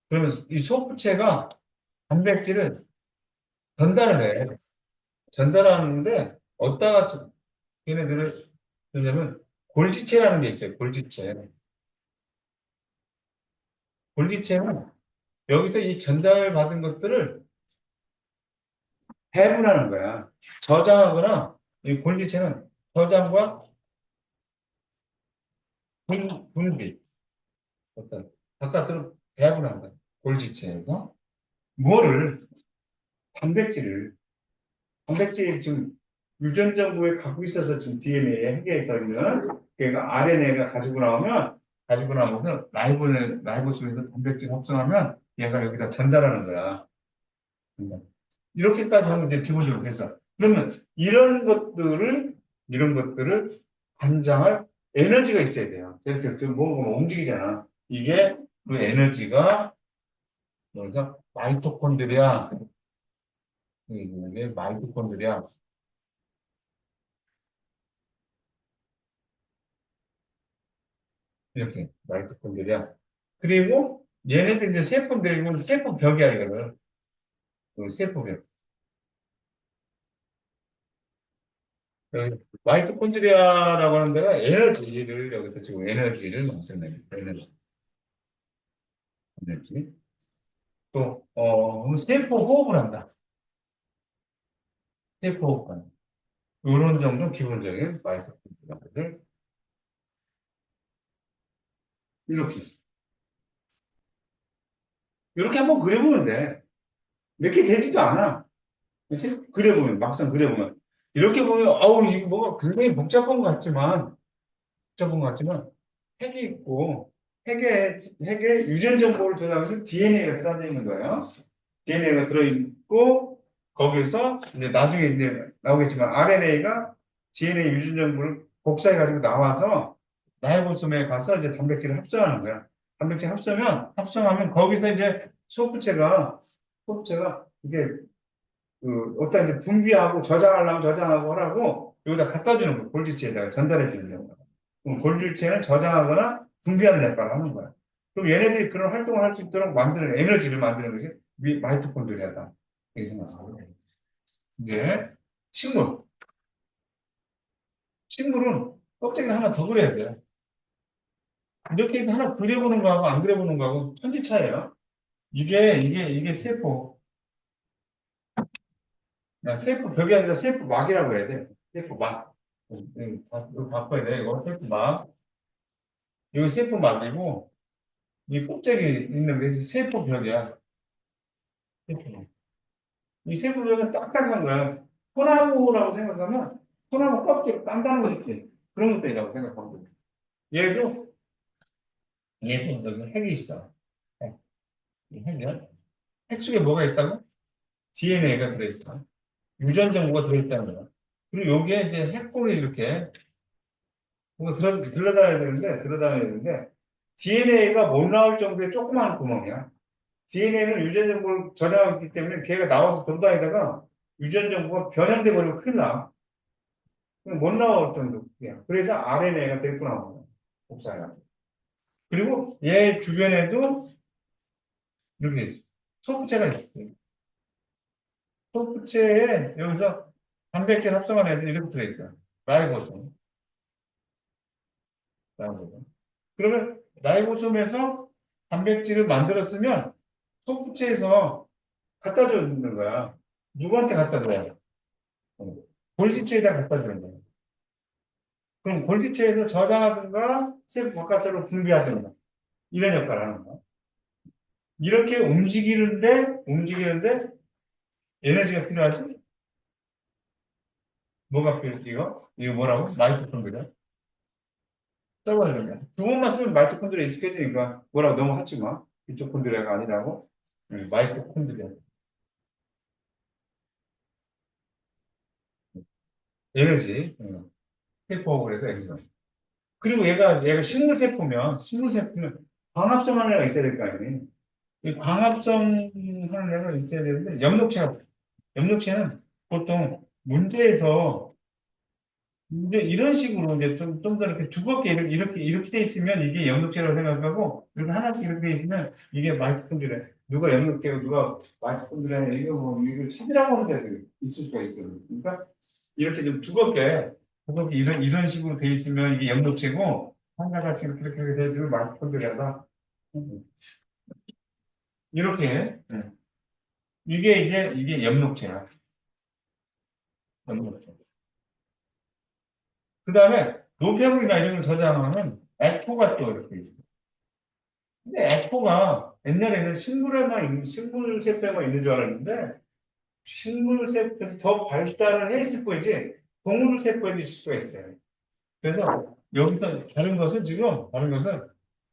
그러면 이 소프체가 단백질을 전달을 해. 전달하는데 어디다가 걔네들을 쓰냐면 골지체라는 게 있어요. 골지체. 골지체는 여기서 이 전달받은 것들을 배분하는 거야. 저장하거나 이 골지체는 저장과 분비 어떤 바깥으로 배분한다. 골지체에서 뭐를 단백질을 단백질 지금 유전 정보에 갖고 있어서 지금 DNA에 핵에서 있는 그러니까 RNA가 가지고 나면서 라이보솜에서 단백질 합성하면 얘가 여기다 전달하는 거야. 그러니까 이렇게까지 하면 이제 기본적으로 됐어. 그러면 이런 것들을 관장할 에너지가 있어야 돼요. 이렇게 뭔가 움직이잖아. 이게 그 에너지가 그래서 이게 마이토콘드리아 이렇게 마이토콘드리아. 그리고 얘네들 이제 세포인데 이건 세포벽이야 이거를. 그 세포벽. 여기 마이토콘드리아라고 하는 데가 에너지를 여기서 지금 에너지를 만드는 에너지. 또 세포 호흡을 한다. 세포 호흡. 이런 정도 기본적인 마이토콘드리아를 이렇게 이렇게 한번 그려보면 돼. 몇 개 되지도 않아. 그치? 그려보면 막상 그려보면 이렇게 보면 아우 이게 뭐가 굉장히 복잡한 것 같지만 핵이 있고 핵에 유전 정보를 저장해서 DNA가 들어져 있는 거예요. DNA가 들어있고 거기서 이제 나중에 이제 나오겠지만 RNA가 DNA 유전 정보를 복사해 가지고 나와서 라이보솜에 가서 이제 단백질을 합성하는 거야. 단백질 합성하면 거기서 이제 소프체가 이게 어떤 이제 분비하고 저장하려면 저장하고 하라고 여기다 갖다 주는 거야. 골지체에다가 전달해 주는 거야. 그럼 골지체는 저장하거나 분비하는 역할을 하는 거야. 그럼 얘네들이 그런 활동을 할 수 있도록 만드는 에너지를 만드는 것이 마이토콘드리아다. 이렇게 생각하고 이제 식물. 식물은 껍데기를 하나 더 그려야 돼요. 이렇게 해서 하나 그려보는 거하고 안 그려보는 거하고 천지 차이예요. 이게 세포. 세포 벽이 아니라 세포 막이라고 해야 돼. 세포 막. 이거 바꿔야 돼. 이거 세포 막. 이거 세포 막이고 이 껍데기 있는 게 세포 벽이야. 세포 벽. 이 세포 벽은 딱딱한 거야. 소나무라고 생각하면 소나무 껍질 단단한 거 있지. 그런 것들이라고 생각하면 돼. 얘도 얘도 여기 핵이 있어. 핵. 이 핵이야. 핵 속에 뭐가 있다고? DNA가 들어있어. 유전 정보가 들어있다는 거야. 그리고 여기에 이제 핵골이 이렇게 뭔가 들어다녀야 되는데 DNA가 못 나올 정도의 조그마한 구멍이야. DNA는 유전 정보를 저장하기 때문에 걔가 나와서 돌아다니다가 유전 정보가 변형돼 버리고 큰일 나. 못 나올 정도야. 그래서 RNA가 데리고 나오는 거야. 복사해가. 그리고 얘 주변에도 이렇게 소프체가 있어요. 소프체에 여기서 단백질 합성한 애들이 이렇게 들어있어요. 라이보솜. 라이보솜. 그러면 라이보솜에서 단백질을 만들었으면 소프체에서 갖다 주는 거야. 누구한테 갖다 줘요? 골지체에다 갖다 주는 거야. 그럼 골지체에서 저장하든가 세포 바깥으로 분비하든가 이런 역할을 하는 거야. 이렇게 움직이는데 에너지가 필요하지? 뭐가 필요해? 이거 뭐라고? 마이토콘드리아? 써봐야 돼. 두 번만 쓰면 마이토콘드리아 익숙해지니까 뭐라고 너무 하지 마. 미토콘드리아가 아니라고. 마이토콘드리아. 에너지. 세포하고 그래서 에너지. 그리고 얘가 식물세포면 광합성 하는 애가 있어야 될 거 아니에요. 이 광합성 하는 애가 있어야 되는데 염록체는 보통 문제에서 이제 이런 식으로 이제 좀 더 이렇게 두껍게 이렇게 돼 있으면 이게 염록체라고 생각하고 이렇게 하나씩 이렇게 돼 있으면 이게 마이토콘드리아. 누가 염록체고 누가 마이토콘드리아 이거 뭐 이걸 찾으라고 하는 데도 있을 수가 있어요. 그러니까 이렇게 좀 두껍게 이런 식으로 돼 있으면 이게 염록체고 하나같이 이렇게 돼 있으면 마이토콘드리아다. 이렇게 이게 염록체야. 염록체. 그 다음에 노폐물이나 이런 걸 저장하면 에코가 또 이렇게 있어. 근데 에코가 옛날에는 식물세포에만 있는 줄 알았는데 식물세포에서 더 발달을 했을 뿐이지 동물세포에도 있을 수가 있어요. 그래서 여기서 다른 것은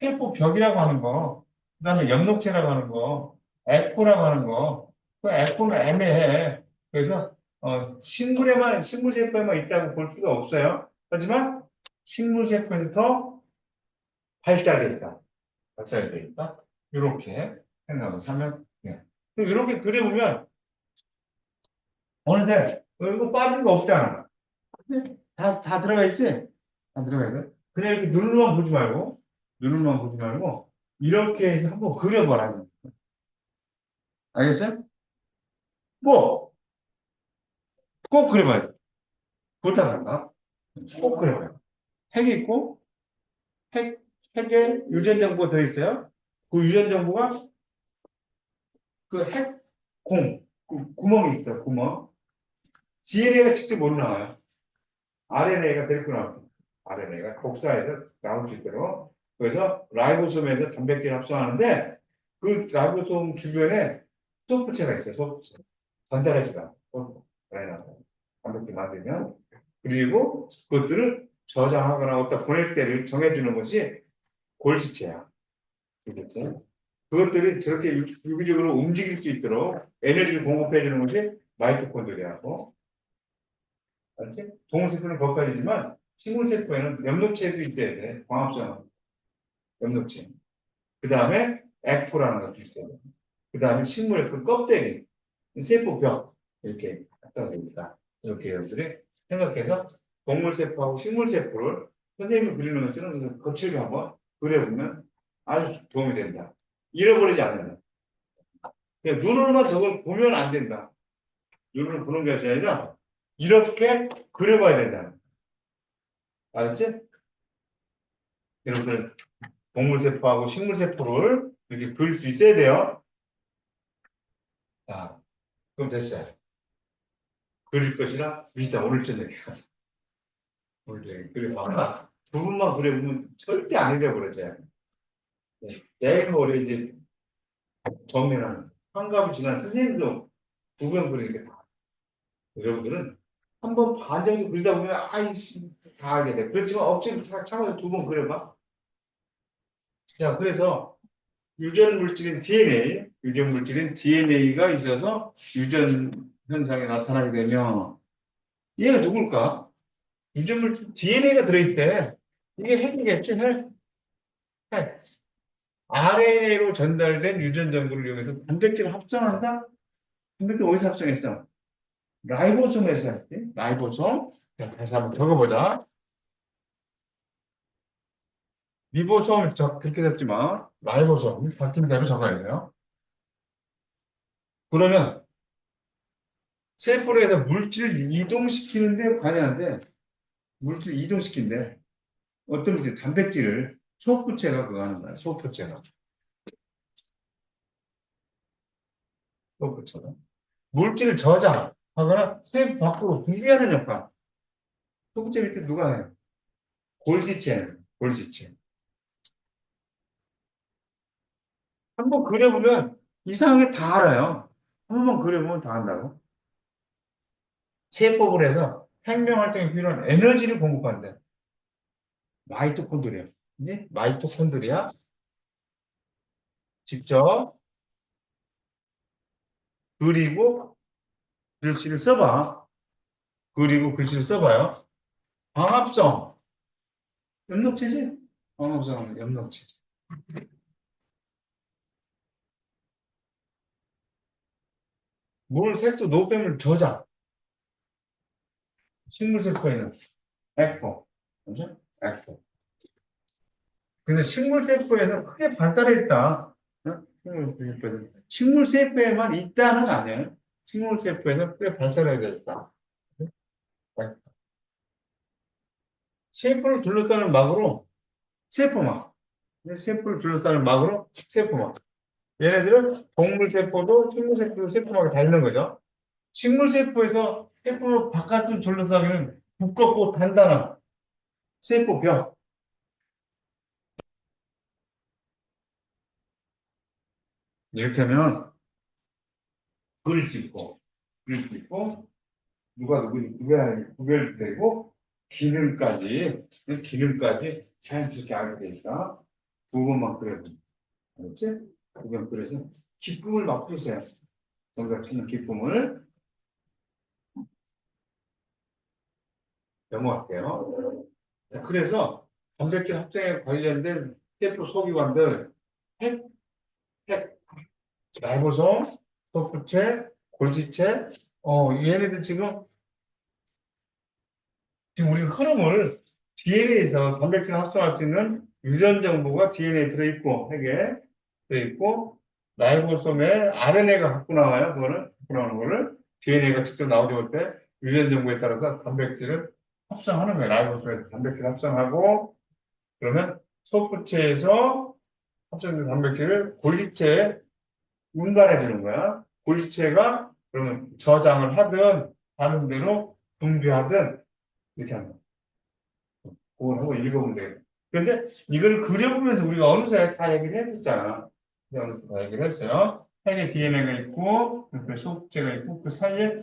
세포벽이라고 하는 거, 그다음에 엽록체라고 하는 거, 에코라고 하는 거, 그 에코는 애매해. 그래서 식물세포에만 있다고 볼 수가 없어요. 하지만 식물세포에서 더 발달돼 있다. 발달돼 있다. 이렇게 생각을 하면 돼. 이렇게 그려보면 어느새 이거 빠진 거 없잖아. 다 들어가 있지? 다 들어가 있어. 그냥 이렇게 눈으로만 보지 말고 이렇게 해서 한번 그려봐라. 알겠어요? 뭐, 꼭 그려봐야 돼. 부탁한다. 꼭 그려봐요. 핵이 있고 핵, 핵에 유전 정보가 들어있어요. 그 유전 정보가 그 핵 그 구멍이 있어, 구멍. DNA가 직접 못 나와요. RNA가 데리고 나옵니다. RNA가 복사해서 나올 수 있도록. 그래서 라이보솜에서 단백질 합성하는데 그 라이보솜 주변에 소프체가 있어요. 소프체. 전달해주다. 단백질 만들면. 그리고 그것들을 저장하거나 어디다 보낼 때를 정해주는 것이 골지체야. 골지체. 그것들이 저렇게 유기적으로 움직일 수 있도록 에너지를 공급해주는 것이 마이토콘드리아고, 알지? 동물세포는 거기까지지만 식물세포에는 엽록체도 있어야 돼. 광합성 엽록체. 그 다음에 액포라는 것도 있어요. 그 다음에 식물의 그 껍데기, 세포벽 이렇게 갖다 줍니다. 이렇게 여러분들이 생각해서 동물세포하고 식물세포를 선생님이 그리는 것처럼 거칠게 한번 그려보면 아주 도움이 된다. 잃어버리지 않는다. 그냥 눈으로만 저걸 보면 안 된다. 눈으로 보는 것이 아니라 이렇게 그려봐야 된다. 알았지? 여러분들 동물세포하고 식물세포를 이렇게 그릴 수 있어야 돼요. 자, 그럼 됐어요. 그릴 것이라 일단 오늘 저녁에 가서 오늘 저녁에 그려봐. 두 분만 그려보면 절대 안 잊어버려져요. 내일 모레 이제 정리하는 환갑을 지난 선생님도 두 번 그리니까 다. 여러분들은 한 번 반 정도 그리다 보면 아이씨 다 하게 돼. 그렇지만 억지로 참아서 두 번 그려봐. 자, 그래서 유전 물질인 DNA가 있어서 유전 현상이 나타나게 되면 얘가 누굴까? 유전 물질 DNA가 들어있대. 이게 핵이겠지, 핵. 핵. RNA로 전달된 유전 정보를 이용해서 단백질을 합성한다? 단백질 어디서 합성했어? 라이보솜에서 했지? 라이보솜. 자, 다시 한번 적어보자. 리보솜 그렇게 됐지만 라이보솜 바뀐 대로 적어야 돼요. 그러면 세포로 해서 물질을 이동시키는데 관여하는데, 물질을 이동시킨대. 어떤 물질, 단백질을, 소프체가 그거 하는 거야, 소프체가. 소프체가. 물질을 저장하거나 세포 밖으로 분리하는 역할. 소프체 밑에 누가 해? 골지체, 골지체. 한번 그려보면 이상하게 다 알아요. 한 번만 그려보면 다 안다고. 세포를 해서 생명 활동에 필요한 에너지를 공급한대. 마이토콘드리아. 네? 마이토콘드리아 직접 그리고 글씨를 써봐. 그리고 글씨를 써봐요. 광합성. 엽록체지? 광합성은 엽록체. 물, 색소, 노폐물 저장. 식물 세포에는 액포. 그죠? 액포. 근데 식물 세포에서 크게 발달했다. 어? 식물 세포에만 있다는 아니에요. 식물 세포에는 크게 발달해야 됐다. 세포를 둘러싸는 막으로 세포막. 세포를 둘러싸는 막으로 세포막. 얘네들은 동물 세포도 식물 세포도 세포막이 다 있는 거죠. 식물 세포에서 세포 바깥을 둘러싸기는 두껍고 단단한 세포벽. 이렇게 하면 그릴 수 있고, 그릴 수 있고, 누가 누구인지 구별되고, 기능까지 자연스럽게 알게 되니까, 두 번만 그려도, 알았지? 두 번 그려서, 기쁨을 맛보세요. 정답 찾는 기쁨을 넘어갈게요. 자, 그래서, 단백질 합성에 관련된 세포 소기관들, 핵, 핵, 라이보솜, 소프체, 골지체, 얘네들 지금 우리 흐름을 DNA에서 단백질 합성할 수 있는 유전 정보가 DNA에 들어있고, 핵에 들어있고, 라이보솜에 RNA가 갖고 나와요. 갖고 나오는 거를 DNA가 직접 나오지 못 때 유전 정보에 따라서 단백질을 합성하는 거예요. 라이보솜에서 단백질 합성하고, 그러면 소프체에서 합성된 단백질을 골기체에 운반해 주는 거야. 골기체가 그러면 저장을 하든, 다른 데로 분비하든, 이렇게 하는 거야. 그걸 하고 읽어보면 돼요. 근데 이걸 그려보면서 우리가 어느새 다 얘기를 했었잖아. 어느새 다 얘기를 했어요. 핵에 DNA가 있고, 그 소프체가 있고, 그 사이에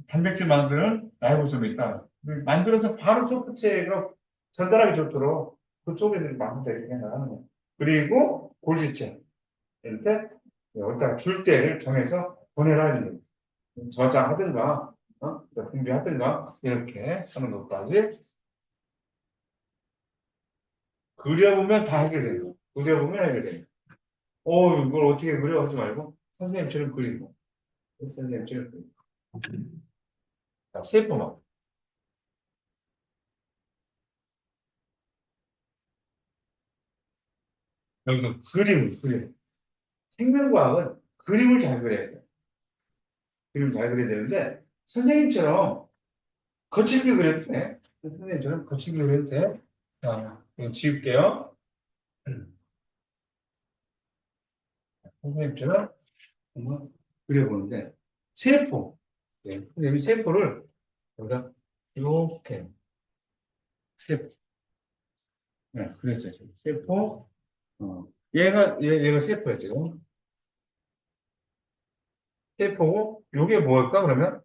단백질 만드는 라이보솜이 있다. 만들어서 바로 소프체가 전달하기 좋도록 그 속에서 만든다 이렇게 생각하는 거예요. 그리고 골지체. 이렇게 여기다가 줄 때를 정해서 보내라. 이제. 저장하든가, 분비하든가, 이렇게 하는 것까지 그려보면 다 해결돼요. 그려보면 해결돼요. 이걸 어떻게 그려 하지 말고 선생님처럼 그리고 선생님처럼 그리고 자, 세포만 여기서 그림 생명과학은 그림을 잘 그려야 돼요. 그림을 잘 그려야 되는데 선생님처럼 거칠게 그려도 돼. 선생님처럼 거칠게 그려도 돼. 자, 이거 지울게요. 선생님처럼 한번 그려보는데 세포 선생님이 세포를 여기다 이렇게 세포 그랬어요. 세포 얘가 세포야, 지금. 세포고, 요게 뭘까, 그러면?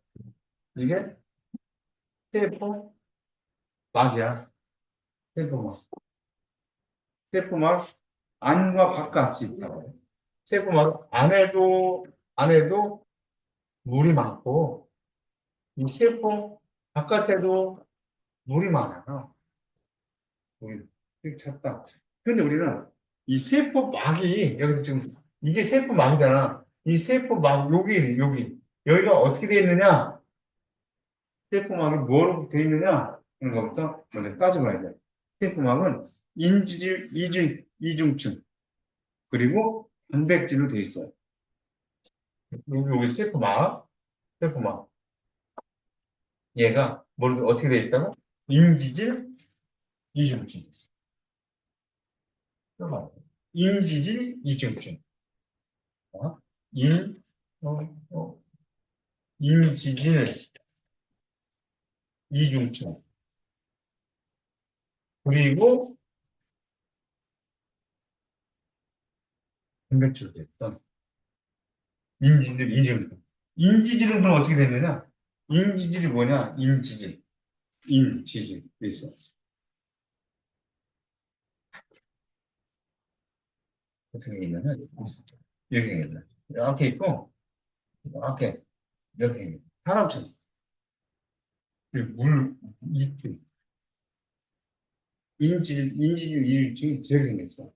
이게 세포 막이야. 세포막. 세포막 안과 바깥이 있다고. 세포막 안에도 물이 많고, 이 세포 바깥에도 물이 많아요. 물이 쓱 찼다. 근데 우리는 이 세포막이, 여기서 지금, 이게 세포막이잖아. 이 세포막, 여기가 어떻게 되어 있느냐? 테이프막이 뭐로 되어 있느냐? 이런 것부터 먼저 따져봐야 돼. 테이프막은 인지질 이중층, 그리고 단백질로 되어 있어요. 여기 세포막. 얘가 뭘 어떻게 돼 있다고? 인지질 이중증. 인지질 이중증. 어? 인, 어, 어, 인지질 이중증. 그리고 단백질로 됐던 인지질 이중증. 인지질은 그럼 어떻게 되느냐? 인지질이 뭐냐? 인지질. 인지질. 그래서 어떻게 되냐면 이렇게 됩니다. 이렇게 있고 이렇게 이렇게 됩니다. 사람처럼 물 이렇게 인지질 이중증이 저렇게 생겼어.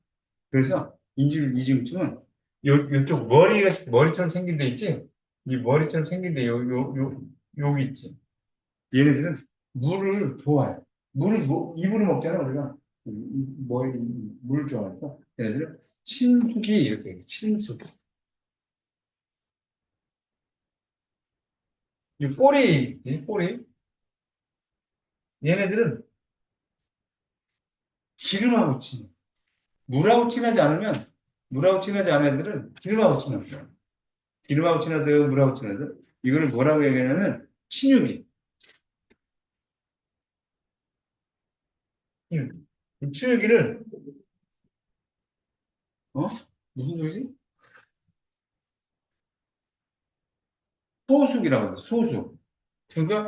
그래서 인지질 이중증은 요쪽 머리처럼 생긴 데 있지? 이 머리처럼 생긴 데 여기 있지. 얘네들은 물을 좋아해. 물을 입으로 먹잖아 우리가. 머리 물을 좋아해서 얘네들은 친숙이 이렇게 해. 친숙이. 이 꼬리 있지? 꼬리. 얘네들은 기름하고 친해. 물하고 친하지 않으면 물하고 친하지 않은 애들은 기름하고 친합니다. 기름하고 친하든 물하고 친하든 이거를 뭐라고 얘기하냐면 친유기. 친유기. 이 친유기를 어? 무슨 소리지? 소숙이라고 해요. 소숙. 그러니까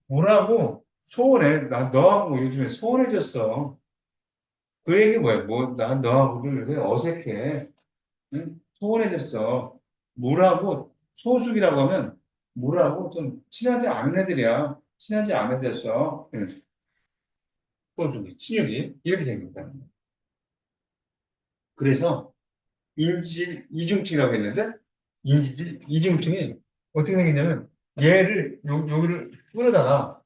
뭐라고 소원해. 나 너하고 요즘에 소원해졌어. 그 얘기 뭐야? 나 너하고를 요새 어색해. 응? 소원해졌어. 뭐라고 소숙이라고 하면 뭐라고 좀 친하지 않은 애들이야. 친하지 않은 애들이었어. 응. 소숙이, 친육이 이렇게 생깁니다. 그래서 인지질 이중증이라고 했는데 인지질 이중증이 어떻게 생겼냐면 얘를 여기를 끌어다가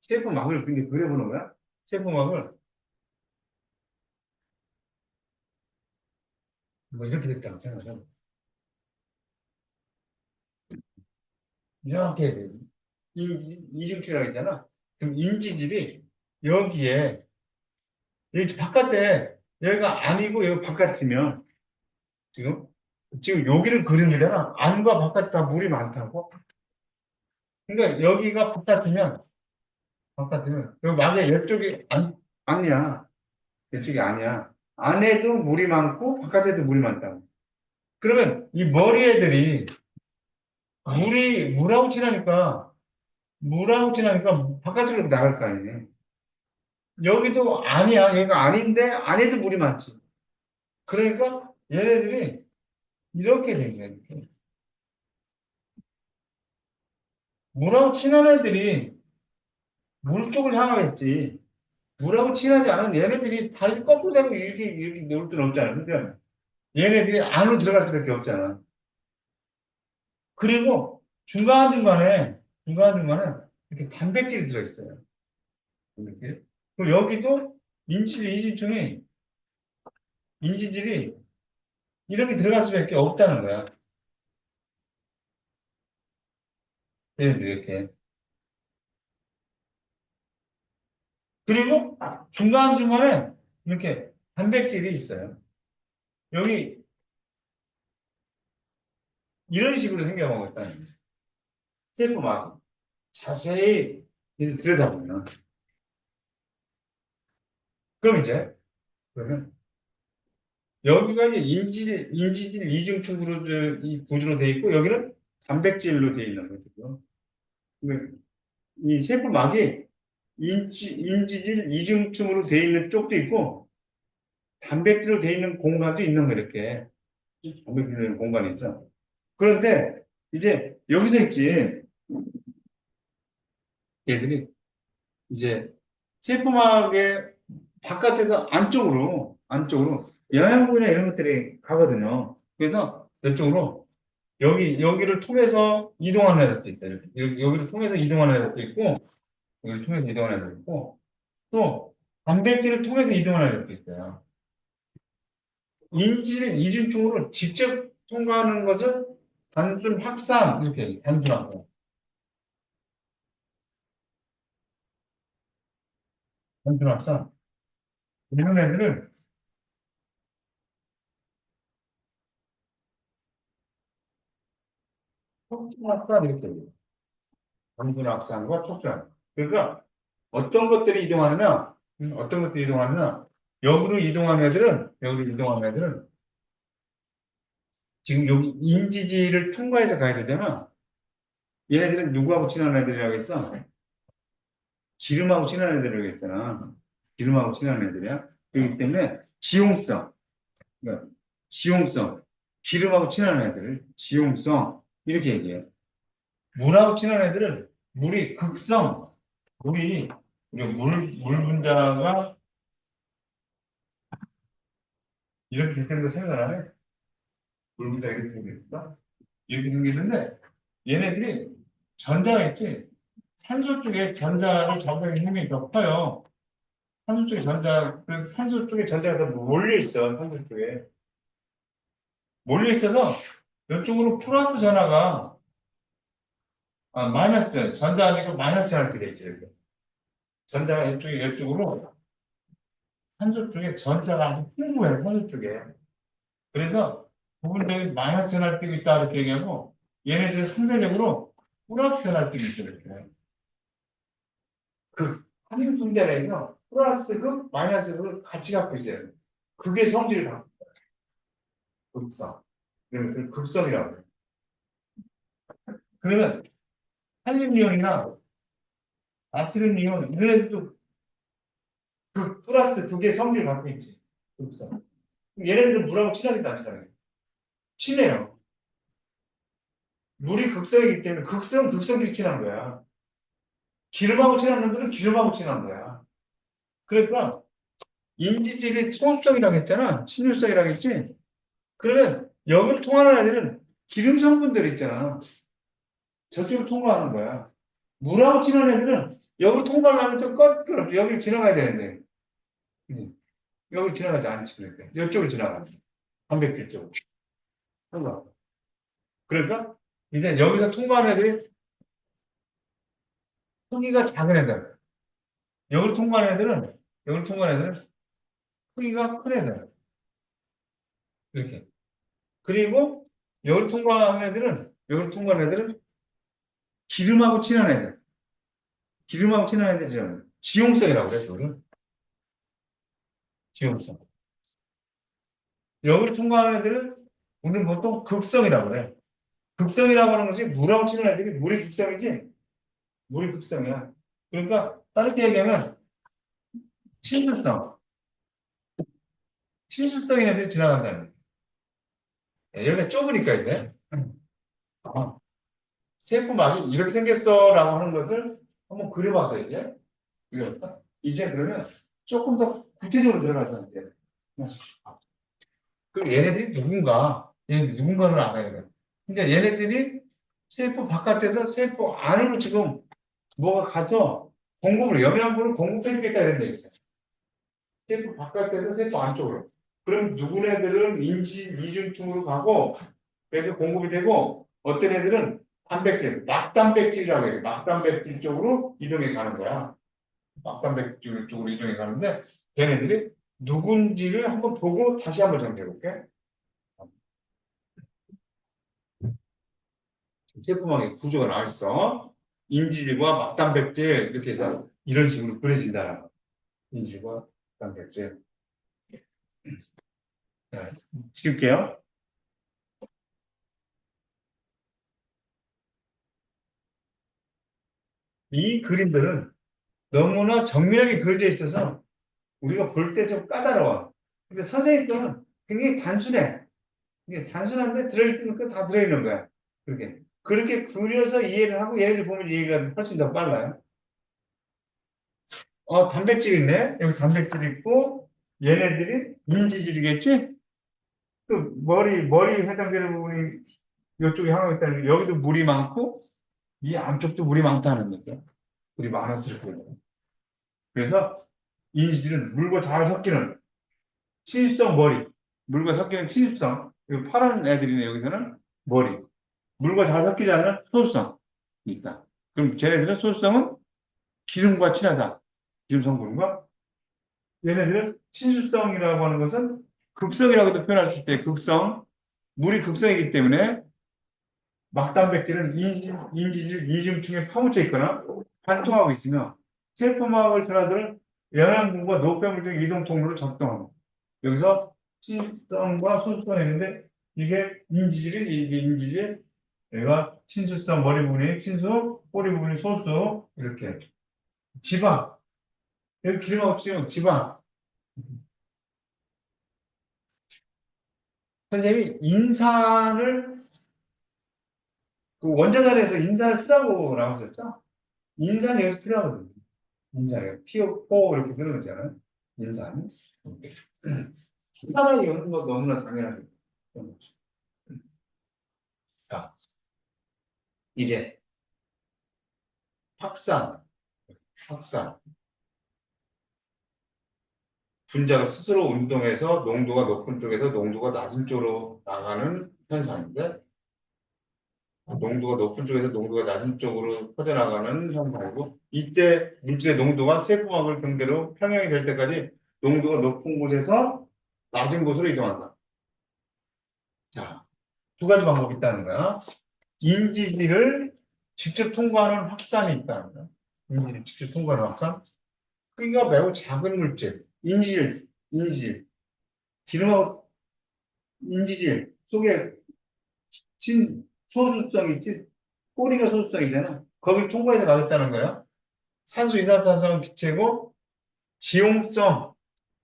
세포막을 그렇게 그려보는 거야. 세포막을 뭐 이렇게 됐다고 생각하면 이렇게 돼. 이중증이라고 했잖아. 그럼 인지질이 여기에 여기 바깥에 여기가 아니고 여기 바깥이면 지금 여기를 그림이잖아. 안과 바깥이 다 물이 많다고. 그러니까 여기가 바깥이면 여기 만약에 이쪽이 아니야. 이쪽이 아니야. 안에도 물이 많고 바깥에도 물이 많다고. 그러면 이 머리 애들이 물하고 친하니까 바깥으로 나갈 거 아니에요. 여기도 아니야. 여기가 아닌데 안에도 물이 많지. 그러니까 얘네들이 이렇게 된 거야. 이렇게. 물하고 친한 애들이 물 쪽을 향하겠지. 물하고 친하지 않은 얘네들이 다리 거꾸로 대고 이렇게 놀 수는 없잖아. 그러니까 얘네들이 안으로 들어갈 수밖에 없잖아. 그리고 중간중간에 이렇게 단백질이 들어있어요. 이렇게. 그리고 여기도 인지질이 이렇게 들어갈 수밖에 없다는 거야. 얘네들 이렇게. 그리고 중간중간에 이렇게 단백질이 있어요. 여기 이런 식으로 생겨가고 있다는 거예요. 셀프 막 자세히 들여다보면. 그럼 이제, 그러면 여기가 이제 인지질 이중축으로 이 구조로 돼 있고, 여기는 단백질로 돼 있는 거죠. 그러니까 이 세포막이 인지질 이중층으로 돼 있는 쪽도 있고, 단백질로 돼 있는 공간도 있는 거, 이렇게. 단백질로 돼 있는 공간이 있어. 그런데, 이제, 여기서 있지, 얘들이, 이제, 세포막의 바깥에서 안쪽으로, 영양분이나 이런 것들이 가거든요. 그래서, 이쪽으로, 여기를 통해서 이동하는 애들도 있다. 여기를 통해서 이동하는 애들도 있고, 여기를 통해서 이동하는 애들도 있고, 또, 단백질을 통해서 이동하는 애들도 있어요. 인지를 이중충으로 직접 통과하는 것을 단순 확산, 이렇게 얘기해요. 단순 확산. 단순 확산. 이런 애들은 촉진 확산, 이렇게 얘기해요. 단순 확산과 촉진 확산. 그러니까 어떤 것들이 이동하느냐, 여기로 이동하는 애들은 지금 여기 인지지를 통과해서 가야 되잖아. 얘네들은 누구하고 친한 애들이라고 했어? 기름하고 친한 애들이라고 했잖아. 기름하고 친한 애들이야. 그렇기 때문에 그러니까 지용성, 기름하고 친한 애들, 지용성, 이렇게 얘기해. 물하고 친한 애들은 물이 극성, 우리 물 분자가 이렇게 생긴 거 생각 안 해? 물 분자 이렇게 생겼을까? 이렇게 생겼는데, 얘네들이 전자가 있지, 산소 쪽에 전자를 잡는 힘이 더 커요. 그래서 산소 쪽에 전자가 더 몰려 있어, 산소 쪽에. 몰려 있어서 이쪽으로 플러스 전화가, 마이너스, 전자 아니고 마이너스 전화 이렇게 돼 있죠, 이렇게. 전자가 이쪽으로, 산소 쪽에 전자가 아주 풍부해요, 산소 쪽에. 그래서 부분들이 마이너스 전화를 띄고 있다, 이렇게 얘기하고, 얘네들은 상대적으로 플러스 전화를 띄고 있죠, 이렇게. 그, 한인 분자에서 플러스 그, 마이너스 그 같이 갖고 있어요. 그게 성질을 갖고 있어요, 극성. 그래서 극성이라고 해요. 그러면 한림이온이나 나트륨 이온, 이런 애들도 그 플러스 두 개 성질을 갖고 있지. 극성. 얘네들은 물하고 친하지도 않잖아요. 친해요. 물이 극성이기 때문에 극성끼리 친한 거야. 기름하고 친한 놈들은 기름하고 친한 거야. 그러니까 인지질이 소수성이라고 했잖아. 친유성이라고 했지. 그러면 여기를 통하는 애들은 기름 성분들 있잖아. 저쪽으로 통과하는 거야. 물하고 친한 애들은 여기로 통과하려면 좀 거꾸로 여기를 지나가야 되는데. 그지? 여기 지나가지 않지. 그러니까. 이쪽으로 지나가. 단백질 쪽으로. 통과. 그러니까 이제 여기서 통과하는 애들이 크기가 작은 애들. 여기를 통과하는 애들은 크기가 큰 애들. 이렇게. 그리고 여기를 통과하는 애들은 기름하고 친한 애들. 기름하고 친한 애들이잖아. 지용성이라고 그래, 그거를. 지용성. 여기를 통과하는 애들은 우리는 보통 극성이라고 그래. 극성이라고 하는 것이 물하고 친한 애들이 물이 극성이지? 물이 극성이야. 그러니까 다르게 얘기하면 친수성. 친수성인 애들이 지나간다는 거야. 여기가 좁으니까 이제. 어, 세포막이 이렇게 생겼어라고 하는 것을 한번 그려봐서 이제. 그려볼까? 이제 그러면 조금 더 구체적으로 들어가서 이제. 그럼 얘네들이 누군가를 알아야 돼. 그러니까 얘네들이 세포 바깥에서 세포 안으로 지금 뭐가 가서 영양분을 공급해주겠다 이런 데 있어요. 세포 바깥에서 세포 안쪽으로. 그럼 누군 애들은 이중충으로 가고, 그래서 공급이 되고, 어떤 애들은 막단백질이라고 해요. 막단백질 쪽으로 이동해 가는 거야. 막단백질 쪽으로 이동해 가는데, 걔네들이 누군지를 한번 보고 다시 한번 정리해 볼게. 세포막의 구조가 나와 있어. 인질과 막단백질, 이렇게 해서 이런 식으로 그려진다는 거. 인질과 막단백질. 자, 지울게요. 이 그림들은 너무나 정밀하게 그려져 있어서 우리가 볼 때 좀 까다로워. 근데 선생님 거는 굉장히 단순해. 이게 단순한데 들어있는 거 다 들어있는 거야. 그렇게 그려서 이해를 하고 얘네들 보면 이해가 훨씬 더 빨라요. 단백질 있네. 여기 단백질 있고 얘네들이 인지질이겠지? 그 머리 해당되는 부분이 이쪽에 향하고 있다는 게 여기도 물이 많고 이 안쪽도 물이 많다는 거죠. 물이 많았을 거예요. 그래서 인지질은 물과 잘 섞이는 신성 머리. 물과 섞이는 친수성. 그리고 파란 애들이네, 여기서는 머리. 물과 잘 섞이지 않는 소수성. 있다. 그럼 쟤네들은 소수성은 기름과 친하다. 기름 성분과. 얘네들은 친수성이라고 하는 것은 극성이라고도 표현할 수 있대. 극성. 물이 극성이기 때문에 막단백질은 인지질 이중층에 파묻혀 있거나 반통하고 있으며 세포막을 드나드는 영양분과 노폐물 등 이동 통로를 작동하고 여기서 친수성과 소수성이 있는데 이게 인지질이지. 이게 인지질. 얘가 친수성 머리 부분이 친수, 꼬리 부분이 소수 이렇게 지방 여기 기름 없지요. 지방. 선생님이 인산을 그 원자단에서 인산을 쓰라고 나왔었죠. 인산이 여기서 필요하거든요. 인산이 PO4 이렇게 쓰는 거잖아요. 인산이. 수산화이 오는 거 너무나 당연하게. 자, 이제 확산, 확산. 분자가 스스로 운동해서 농도가 높은 쪽에서 농도가 낮은 쪽으로 나가는 현상인데, 농도가 높은 쪽에서 농도가 낮은 쪽으로 퍼져나가는 현상이고, 이때 물질의 농도가 세포막을 경계로 평형이 될 때까지 농도가 높은 곳에서 낮은 곳으로 이동한다. 자, 두 가지 방법이 있다는 거야. 인지질을 직접 통과하는 확산이 있다는 거야. 인지질을 직접 통과하는 확산. 크기가 매우 작은 물질. 인지질. 기름하고 인지질 속에 소수성 있지? 꼬리가 소수성이잖아. 거길 통과해서 나겠다는 거야. 산소, 이산화탄소는 기체고, 지용성,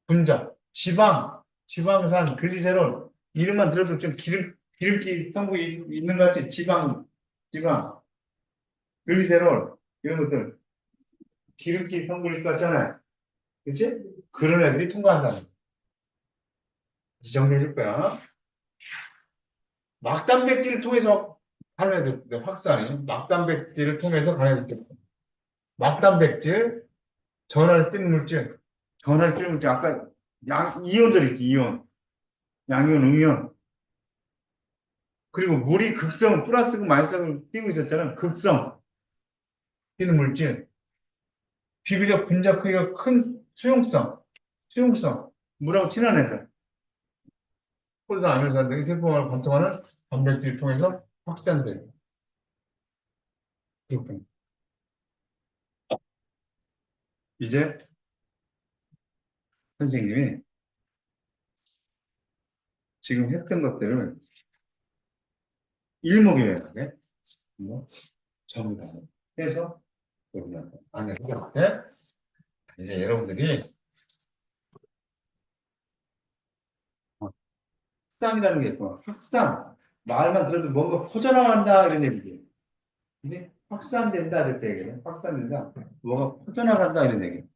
분자, 지방산, 글리세롤, 이름만 들어도 좀 기름기 성분이 있는 것 같지? 지방, 글리세롤, 이런 것들, 기름기 성분일 것 같잖아요. 그치? 그런 애들이 통과한다는 거야. 정리해 줄 거야. 막단백질을 통해서 하는 애들, 확산이, 막단백질을 통해서 가는 애들. 막단백질, 전하를 띠는 물질, 아까 이온들 있지, 이온. 양이온, 음이온. 그리고 물이 극성, 플러스고 마이너스를 띄고 있었잖아. 극성, 띄는 물질. 비교적 분자 크기가 큰 수용성. 물하고 친한 애들. 폴더 아미노산 등의 세포를 관통하는 단백질을 통해서 확산돼요. 그렇군요. 이제 선생님이 지금 했던 것들을 일목요연하게 뭐 전부 다 해서 여러분 안에 해볼게. 이제 여러분들이 확산이라는 게 있고 확산 말만 들어도 뭔가 퍼져나간다 이런 얘기지. 근데 확산된다 이럴 때 얘기해. 확산된다. 뭐가 퍼져나간다 이런 얘기.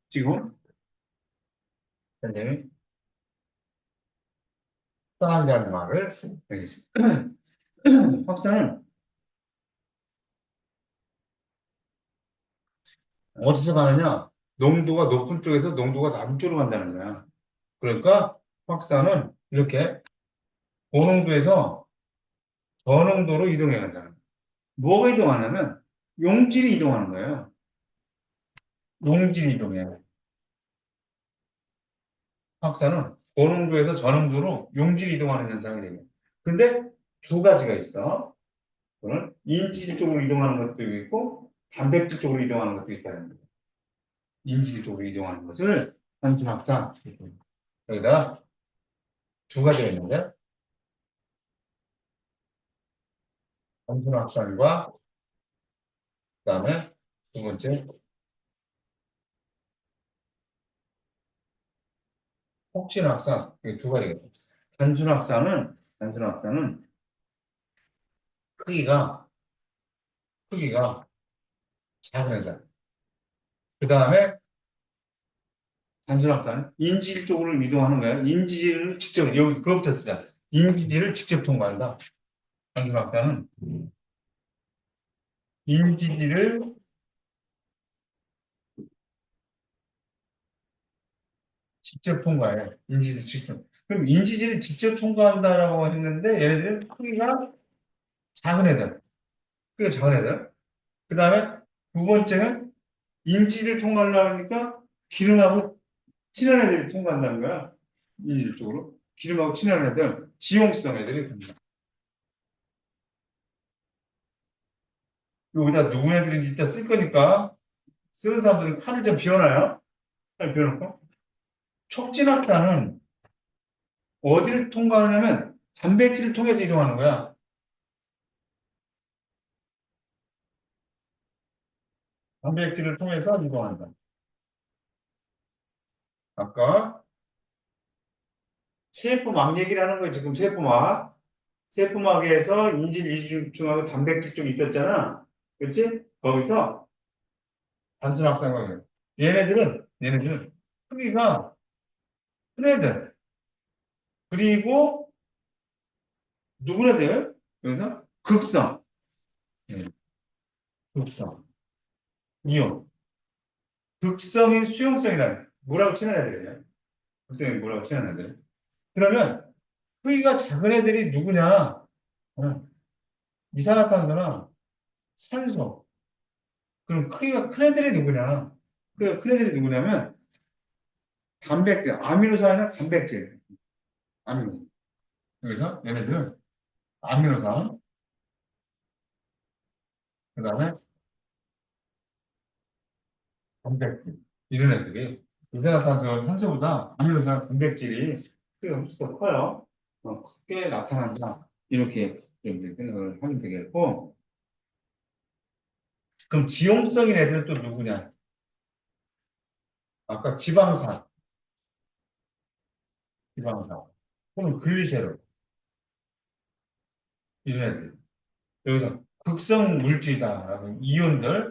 지금 선생님이 확산이라는 말을 여기 있습니다. 확산은 어디서 가느냐? 농도가 높은 쪽에서 농도가 낮은 쪽으로 간다는 거야. 그러니까 확산은 이렇게 고농도에서 저농도로 이동해 간다는 거야. 뭐가 이동하냐면 용질이 이동하는 거예요. 용질이 이동해. 확산은 고농도에서 저농도로 용질이 이동하는 현상이 됩니다. 근데 두 가지가 있어. 그거는 인질 쪽으로 이동하는 것도 있고 단백질 쪽으로 이동하는 것도 있다는 거예요. 인질 쪽으로 이동하는 것을 단순 확산. 여기다가 두 가지가 있는데 단순 확산과 그다음에 두 번째 혹진 확산. 이게 두 가지가 있어요. 단순 확산은 크기가 작은 애다. 그 다음에 단순 확산은 인질 쪽으로 이동하는 거야. 인지질을 직접 여기 그거부터 쓰자. 인지질을 직접 통과한다. 단순 확산은 인지질을 직접 통과해. 인지질 직접. 그럼 인지질을 직접 통과한다라고 했는데 얘네들은 크기가 작은 애들. 크기가 작은 애들. 그 다음에 두 번째는 인지를 통과하려고 하니까 기름하고 친한 애들이 통과한다는 거야. 인지질 쪽으로. 기름하고 친한 애들, 지용성 애들이 됩니다. 여기다 누구 애들인지 진짜 쓸 거니까 쓰는 사람들은 칼을 좀 비워놔요. 칼 비워놓고. 촉진학사는 어디를 통과하냐면 단백질을 통해서 이동하는 거야. 단백질을 통해서 이동한다. 아까 세포막 얘기를 하는 거예요. 지금 세포막. 세포막에서 인질 이중하고 단백질 쪽 있었잖아. 그렇지? 거기서 단순 확산을 얘네들은 크기가 큰 애들. 그리고 누구네들? 여기서 극성. 예, 극성. 이온. 극성인 수용성이라는 뭐라고 치는 애들이에요. 극성이 뭐라고 치는 애들. 그러면 크기가 작은 애들이 누구냐? 이산화탄소나 산소. 그럼 크기가 큰 애들이 누구냐? 크기가 큰 애들이 누구냐면 단백질, 아미노산이나 단백질. 아미노산. 여기서 얘네들은 아미노산, 그 다음에 단백질. 이런 애들이 이산화탄소, 산소보다 아미노산, 단백질이 크기가 훨씬 더 커요. 크게 나타난다. 이렇게 생각을 하면 되겠고. 그럼 지용성인 애들은 또 누구냐? 아까 지방산, 지방산. 혹은 글리세롤. 이런 애들. 여기서 극성 물질이다라는 이온들,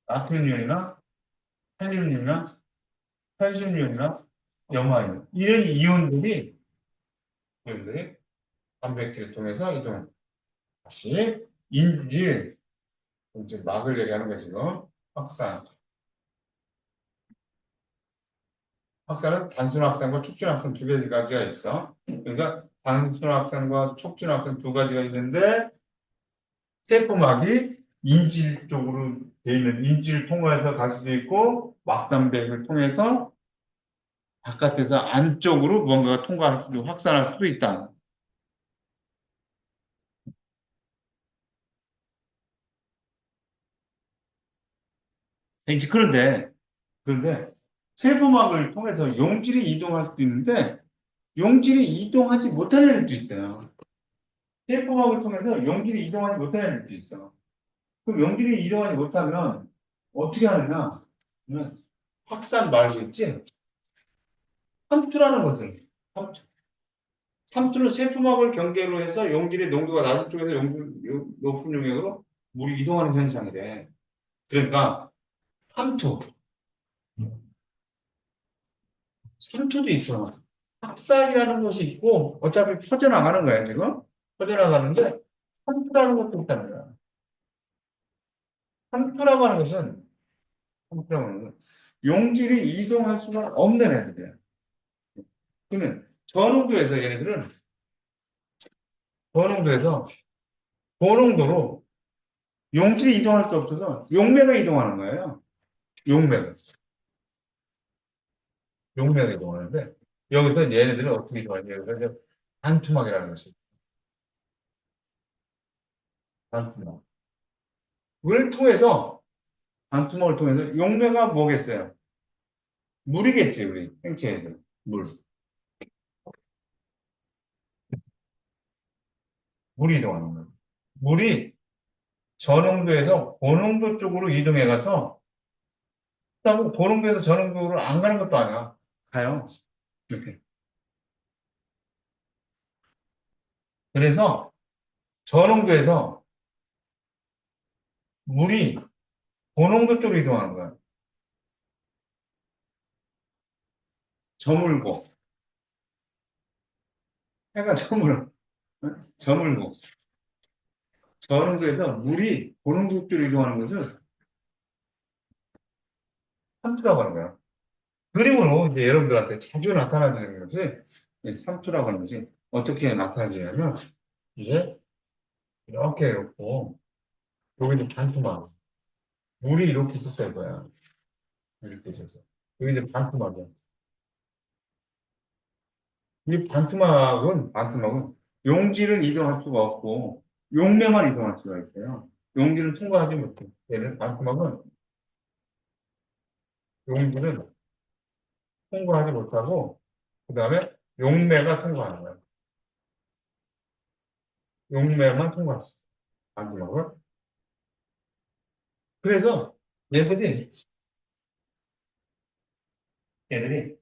나트륨이온이나 칼륨이온이나 칼슘이온이나 염화이온. 이런 이온들이 단백질을 통해서 이동한다. 다시 인질, 이제 막을 얘기하는 거지, 지금. 확산. 확산은 단순 확산과 촉진 확산 두 가지가 있어. 그러니까 단순 확산과 촉진 확산 두 가지가 있는데 세포막이 인질 쪽으로 돼 있는 인질을 통해서 갈 수도 있고 막단백을 통해서 바깥에서 안쪽으로 뭔가가 통과할 수도 확산할 수도 있다. 이제 그런데 세포막을 통해서 용질이 이동할 수도 있는데 용질이 이동하지 못하는 애들도 있어요. 세포막을 통해서 용질이 이동하지 못하는 애들도 있어. 그럼 용질이 이동하지 못하면 어떻게 하느냐? 그러면 확산 말고 있지? 삼투라는 것을 삼투. 삼투는 세포막을 경계로 해서 용질의 농도가 낮은 쪽에서 높은 용액으로 물이 이동하는 현상이래. 그러니까 삼투, 삼투도 있어. 확산이라는 것이 있고 어차피 퍼져나가는 거야 지금. 퍼져나가는데 삼투라는 것도 있다는 거야. 삼투라고 하는 것은 삼투라고 하는 건 용질이 이동할 수가 없는 애들이야. 그러면 저농도에서 고농도로 용질이 이동할 수 없어서 용매가 이동하는 거예요. 용매가. 용매가 이동하는데 여기서 얘네들은 어떻게 이동하냐. 여기서 이제 반투막이라는 것이 반투막. 을 통해서 반투막을 통해서 용매가 뭐겠어요? 물이겠지 우리 생체에서 물. 물이 이동하는 거예요. 물이 저농도에서 고농도 쪽으로 이동해 가서 그렇다고 고농도에서 저농도로 안 가는 것도 아니야. 가요. 이렇게. 그래서 저농도에서 물이 고농도 쪽으로 이동하는 거야. 저물고. 해가 저물고. 저농도에서 물이 고농도 쪽으로 이동하는 것을 삼투라고 하는 거야. 그림으로 이제 여러분들한테 자주 나타나지는 것이 이 삼투라고 하는 것이 어떻게 나타나지냐면 이게 이렇게 놓고 여기는 반토막 물이 이렇게 있었던 거야. 이렇게 있어서 여기 이제 반토막이야. 이 반토막은 용지를 이동할 수가 없고 용매만 이동할 수가 있어요. 용지를 통과하지 못해. 얘는 반토막은 용지를 통과하지 못하고 그 다음에 용매가 통과하는 거야. 용매만 통과할 수 있어. 반토막을. 그래서 얘들이 얘들이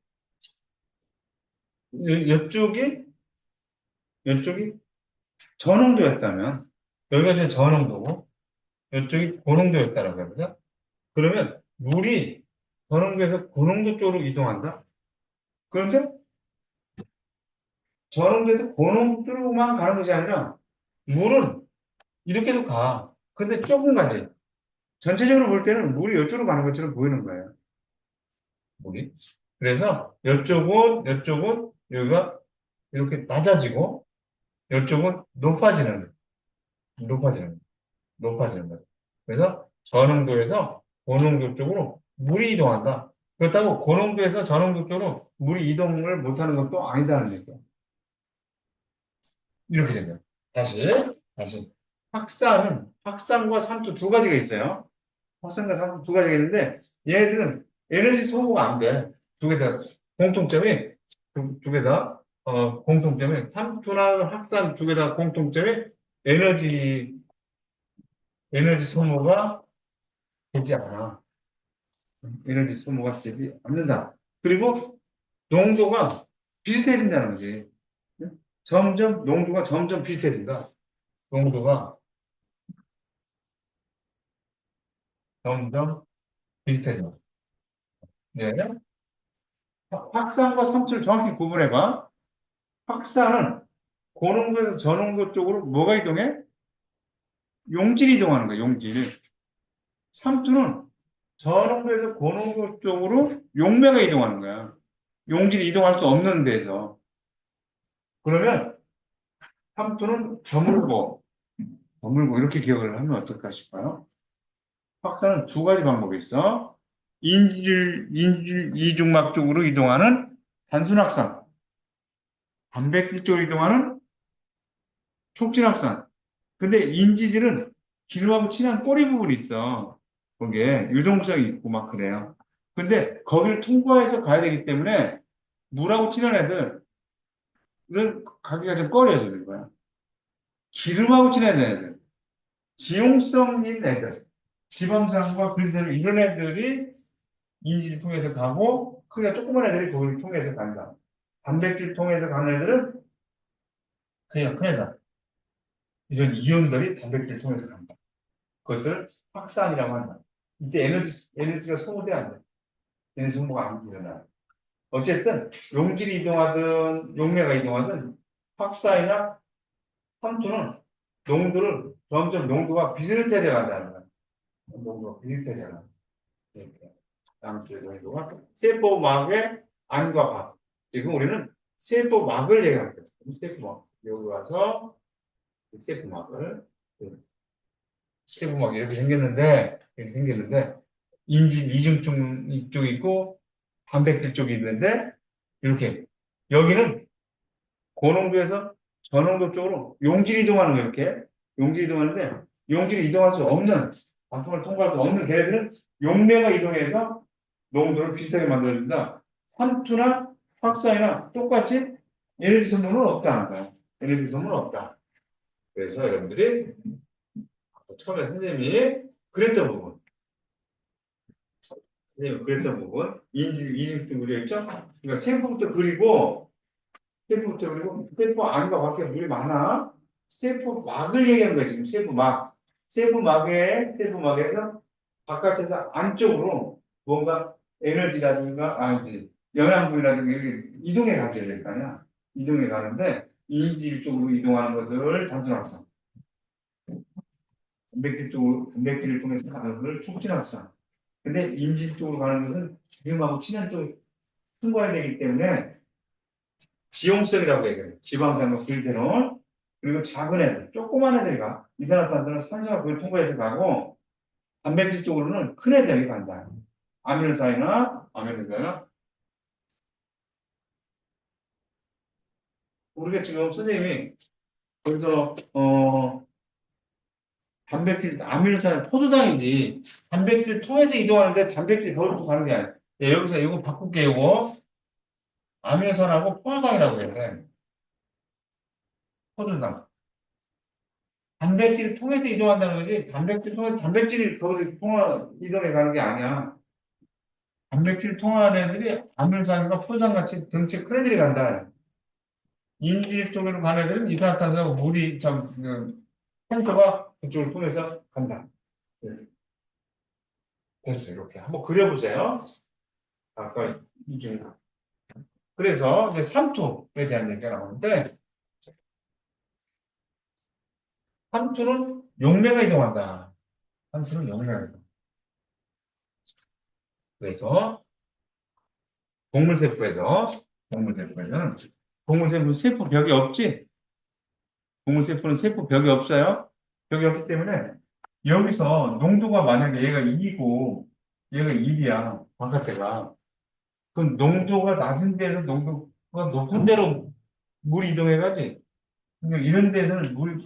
이쪽이 이쪽이 저농도였다면 여기가 이제 저농도고 이쪽이 고농도였다라고 해보자. 그러면 물이 저농도에서 고농도 쪽으로 이동한다. 그런데 저농도에서 고농도 쪽으로만 가는 것이 아니라 물은 이렇게도 가. 근데 조금 가지. 전체적으로 볼 때는 물이 이쪽으로 가는 것처럼 보이는 거예요. 물이. 그래서 이쪽은 여기가 이렇게 낮아지고 이쪽은 높아지는, 높아지는 거예요. 그래서 저농도에서 고농도 쪽으로 물이 이동한다. 그렇다고 고농도에서 저농도 쪽으로 물이 이동을 못하는 것도 아니다는 얘기예요. 이렇게 됩니다. 다시. 확산과 산투 두 가지가 있어요. 확산과 산투 두 가지가 있는데, 얘네들은 에너지 소모가 안 돼. 두 개 다, 공통점이, 두 개 다, 공통점이, 산투나 확산 두 개 다 공통점이 에너지, 에너지 소모가 되지 않아. 에너지 소모가 되지 않는다. 그리고 농도가 비슷해진다는 거지. 농도가 점점 비슷해진다. 농도가 점점 비슷해져. 네. 확산과 산투를 정확히 구분해봐. 확산은 고농도에서 저농도 쪽으로 뭐가 이동해? 용질이 이동하는 거야, 용질. 산투는 저농도에서 고농도 쪽으로 용매가 이동하는 거야. 용질이 이동할 수 없는 데서. 그러면 삼투는 저물고 이렇게 기억을 하면 어떨까 싶어요. 확산은 두 가지 방법이 있어. 인질 이중막 쪽으로 이동하는 단순 확산, 단백질 쪽으로 이동하는 촉진 확산. 근데 인지질은 기름하고 친한 꼬리 부분이 있어. 거기에 유동성이 있고 막 그래요. 근데 거기를 통과해서 가야 되기 때문에 물하고 친한 애들은 가기가 좀 꺼려지는 거야. 기름하고 친한 애들, 지용성 있는 애들, 지방산과 글세로 이런 애들이 인지를 통해서 가고 크기가 조그만 애들이 그걸 통해서 간다. 단백질 통해서 가는 애들은 그냥 큰 애다. 이런 이온들이 단백질 통해서 간다. 그것을 확산이라고 한다. 이때 에너지가 소모돼야 안 돼. 에너지 소모가 안 일어나. 어쨌든 용질이 이동하든 용매가 이동하든 확산이나 산소는 점점 농도가 비슷해져 간다는 거야. 농도가 비슷해져 간다. 이렇게. 다음 주에 농도가 세포막의 안과 밖. 지금 우리는 세포막을 얘기하는 거죠. 세포막. 여기 와서 세포막을 세포막이 이렇게 생겼는데 인질 이중증 이쪽이 있고 단백질 쪽이 있는데 이렇게 여기는 고농도에서 저농도 쪽으로 용질 이동하는 거 이렇게 용질 이동하는데 용질이 이동할 수 없는 바통을 통과할 수 없는 걔네들은 용매가 이동해서 농도를 비슷하게 만들어준다. 산투나 확산이나 똑같이 에너지 소모는 없다는 거야. 에너지 소모는 없다. 그래서 여러분들이 처음에 선생님이 그랬던 부분, 이중증 그렸죠? 그러니까 세포부터 그리고 세포 안과 밖에 물이 많아. 세포막을 얘기하는 거야, 지금 세포막. 세포막에서 바깥에서 안쪽으로 뭔가 에너지라든가, 영양분이라든가 이렇게 이동해 가져야 될 거 아니야. 이동해 가는데, 인질 쪽으로 이동하는 것을 단순학상. 단백질을 통해서 가는 것을 촉진학상. 근데 인질 쪽으로 가는 것은 기름하고 친한 쪽, 통과해야 되기 때문에 지용성이라고 얘기해요. 지방산과 글세론. 그리고 작은 애들, 조그만 애들이 가. 이산화탄소는 산소가 그걸 통과해서 가고, 단백질 쪽으로는 큰 애들이 간다. 아미노산이나 우리가 지금 선생님이 거기서 단백질 아미노산은 포도당인지 단백질을 통해서 이동하는데 단백질이 거기로 가는 게 아니야. 여기서 이거 바꿀게 이거 아미노산하고 포도당이라고 해야 돼. 포도당. 단백질을 통해서 이동한다는 거지. 단백질이 거기서 이동해 가는 게 아니야. 단백질을 통하는 애들이 아미노산과 포도당 같이 덩치 큰 애들이 간다. 인질 쪽으로 가는 애들은 이산화탄소 물이 산소가 그쪽을 통해서 간다. 네. 됐어요. 이렇게 한번 그려보세요. 아까 이중. 그래서 이제 삼투에 대한 얘기가 나오는데 삼투는 용매가 이동한다. 삼투는 용매가 이동. 그래서 동물세포에서는 동물세포 세포 벽이 없지. 동물세포는 세포 벽이 없어요. 벽이 없기 때문에 여기서 농도가 만약에 얘가 2고 얘가 1이야. 바깥에가. 그럼 농도가 낮은 데서 농도가 높은 데로 물이 이동해 가지. 그러니까 이런 데는 물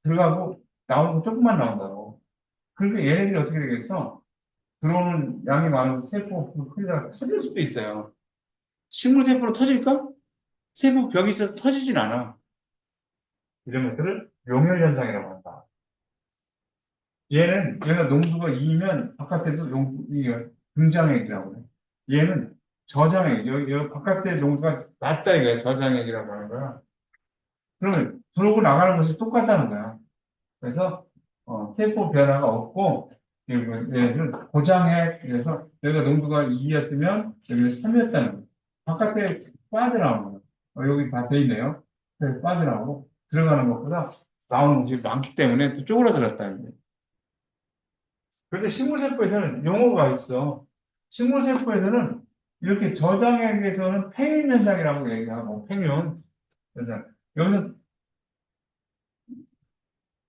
들어가고 나오는 거 조금만 나온다고. 그러니까 얘네들이 어떻게 되겠어? 들어오는 양이 많아서 세포 크기가 터질 수도 있어요. 식물 세포로 터질까? 세포 벽이 있어서 터지진 않아. 이런 것들을 용혈현상이라고 한다. 얘가 농도가 2면 바깥에도 등장액이라고 해. 얘는 저장액, 여기 바깥에 농도가 낮다 이거야. 저장액이라고 하는 거야. 그러면 들어오고 나가는 것이 똑같다는 거야. 그래서 세포 변화가 없고 얘는 고장액 그래서 여기가 농도가 2였으면 여기는 3이었다는 거야. 바깥에 빠져나오는 거야. 여기 다 돼 있네요. 그래서 빠져나오고 들어가는 것보다 나오는 것이 많기 때문에 또 쪼그라들었다는 거예요. 그런데 식물세포에서는 용어가 있어. 식물세포에서는 이렇게 저장액에서는 팽윤 현상이라고 얘기하고 팽윤 현상. 여기서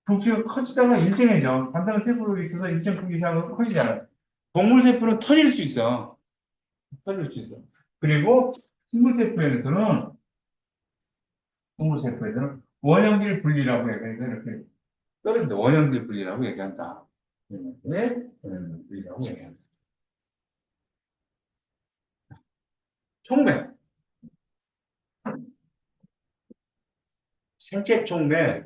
부피가 커지다가 일정해져. 간단한 세포로 있어서 일정 크기 이상으로 커지잖아. 동물 세포는 터질 수 있어. 터질 수 있어. 그리고 식물세포에서는 원형질 분리라고 얘기해서 이렇게 떨어진다. 원형질 분리라고 얘기한다. 네? 원형질 분리라고 얘기한다. 촉매. 생체 촉매.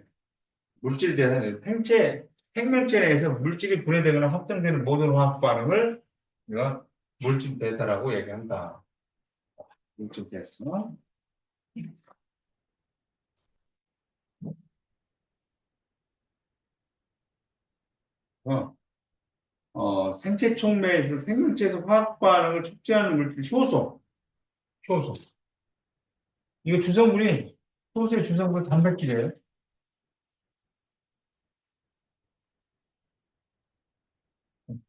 물질 대사는 생명체 내에서 물질이 분해되거나 확정되는 모든 화학 반응을 우리가 물질 대사라고 얘기한다. 물질 대사. 생체 촉매에서 생명체에서 화학 반응을 촉진하는 물질 효소. 효소. 이거 주성분이 효소의 주성분 단백질이에요.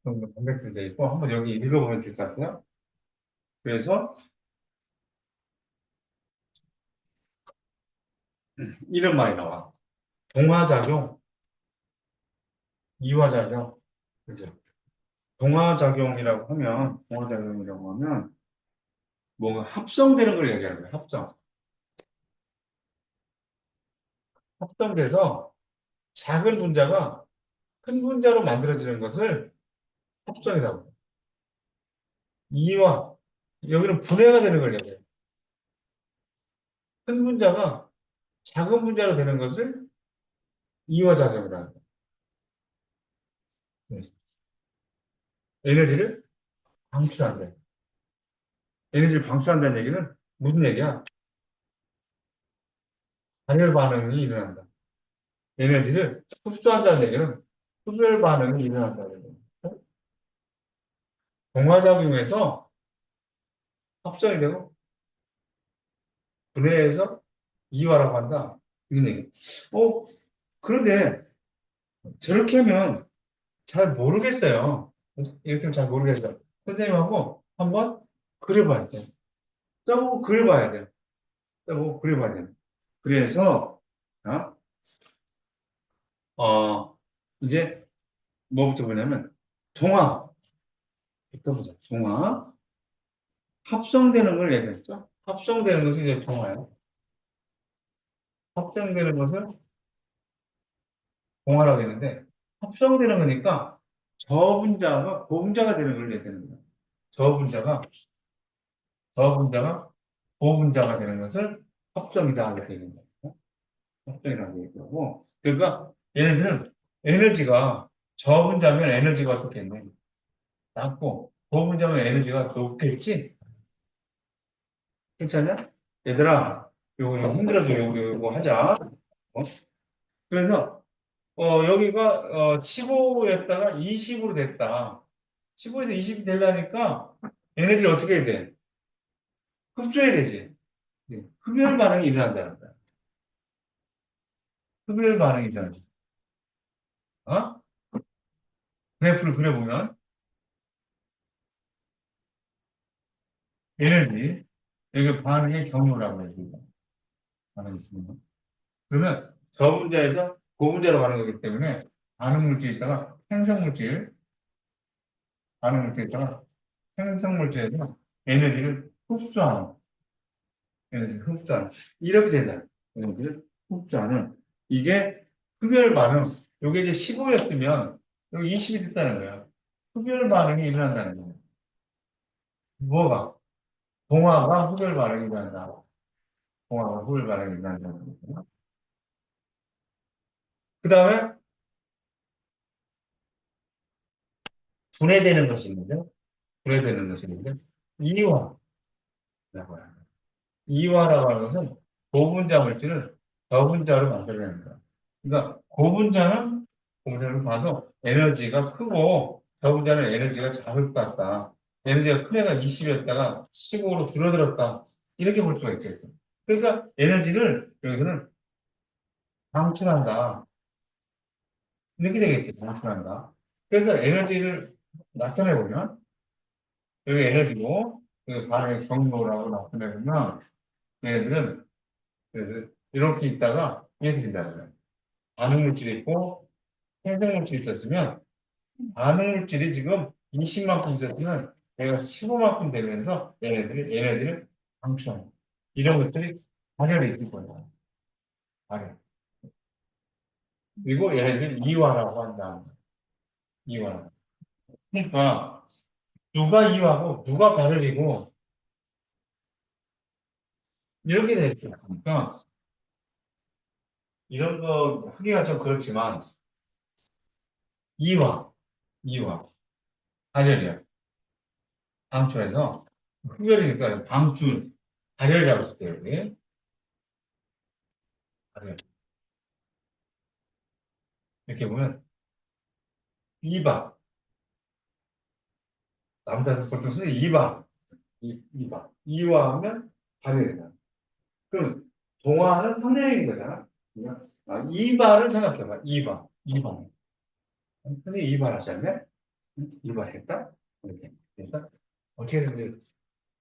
단백질 돼 있고 한번 여기 읽어보면 될 것 같아요. 그래서 이런 말이 나와. 동화작용, 이화작용. 그죠? 동화작용이라고 하면 뭔가 합성되는 걸 얘기하는 거예요. 합성. 합성돼서 작은 분자가 큰 분자로 만들어지는 것을 합성이라고 해요. 이와 여기는 분해가 되는 걸 얘기해요. 큰 분자가 작은 분자로 되는 것을 이화작용이라고 해요. 네. 에너지를 방출한다. 에너지를 방출한다는 얘기는 무슨 얘기야? 단열 반응이 일어난다. 에너지를 흡수한다는 얘기는 흡열 반응이 일어난다는 얘기예요. 동화작용에서 합성이 되고 분해해서 이화라고 한다. 이런 얘기. 그런데 저렇게 하면 잘 모르겠어요. 이렇게 하면 잘 모르겠어요. 선생님하고 한번 그려봐야 돼요. 써보고 그려봐야 돼요. 써보고 그려봐야 돼요. 그래서, 어, 어, 이제 뭐부터 보냐면, 동화부터 보자. 동화. 합성되는 걸 얘기했죠? 합성되는 것이 이제 동화예요. 합성되는 것을 동화라고 했는데, 합성되는 거니까 저분자가 고분자가 되는 걸 얘기하는 거예요. 저분자가, 저분자가 고분자가 되는 것을 합성이다. 이렇게 얘기하는 거예요. 합성이라고 얘기하고. 그러니까 얘네들은 에너지가 저분자면 에너지가 어떻겠네. 낮고 고분자면 에너지가 높겠지? 괜찮냐? 얘들아, 요거 힘들어도 요거 하자. 어? 그래서 여기가 15였다가 20으로 됐다. 15에서 20이 되려니까 에너지를 어떻게 해야 돼? 흡수해야 되지. 네. 흡열 반응이 일어난다는 거야. 흡열 반응이 일어난다. 어? 그래프를 그려보면 에너지, 여기 반응의 경로라고 해요. 반응의 경로. 그러면 저분자에서 고분자로 가는 거기 때문에 반응 물질이 있다가 생성 물질, 반응 물질이 있다가 생성 물질에서 에너지를 흡수하는, 에너지를 흡수하는. 이렇게 된다. 에너지를 흡수하는. 이게 흡열 반응. 이게 이제 15였으면 여기 20이 됐다는 거야. 흡열 반응이 일어난다는 거야. 뭐가? 동화가 흡열 반응이 일어난다. 동화가 흡열 반응이 일어난다는 거야. 그 다음에 분해되는 것이 있는데, 분해되는 것이 있는데, 이화라고 해요. 이화라고 하는 것은 고분자 물질을 저분자로 만들어내는 거야. 그러니까 고분자를 봐도 에너지가 크고 저분자는 에너지가 작을 것 같다. 에너지가 큰 애가 20이었다가 15로 줄어들었다. 이렇게 볼 수가 있겠어. 그러니까 에너지를 여기서는 방출한다. 이렇게 되겠지. 방출한다. 그래서 에너지를 나타내보면 여기 에너지고 여기 반응의 경로라고 나타내보면 얘네들은 이렇게 있다가 이렇게 된다는 거예요. 반응 물질이 있고 생성 물질이 있었으면 반응 물질이 지금 20만큼 있었으면 얘가 15만큼 되면서 얘네들이 에너지를 방출하는 거예요. 이런 것들이 발열이 있을 거예요. 발열. 그리고 얘네들을 이화라고 한다. 이화. 그러니까 누가 이화고 누가 발열이고 이렇게 되죠. 그러니까 이런 거 하기가 좀 그렇지만 이화, 이화, 발열이야. 방출해서 흡열이니까 방출, 발열이라고 쓸게요. 여기. 발열. 이렇게 보면 이박, 남자들 보통 쓰는 이박, 이박. 이화하면 발열이다. 그럼 동화는 선행인 거잖아. 이발을 생각해봐. 이발, 이발. 선생님 이발 하셨네? 이발 했다? 이렇게 했다? 어떻게든지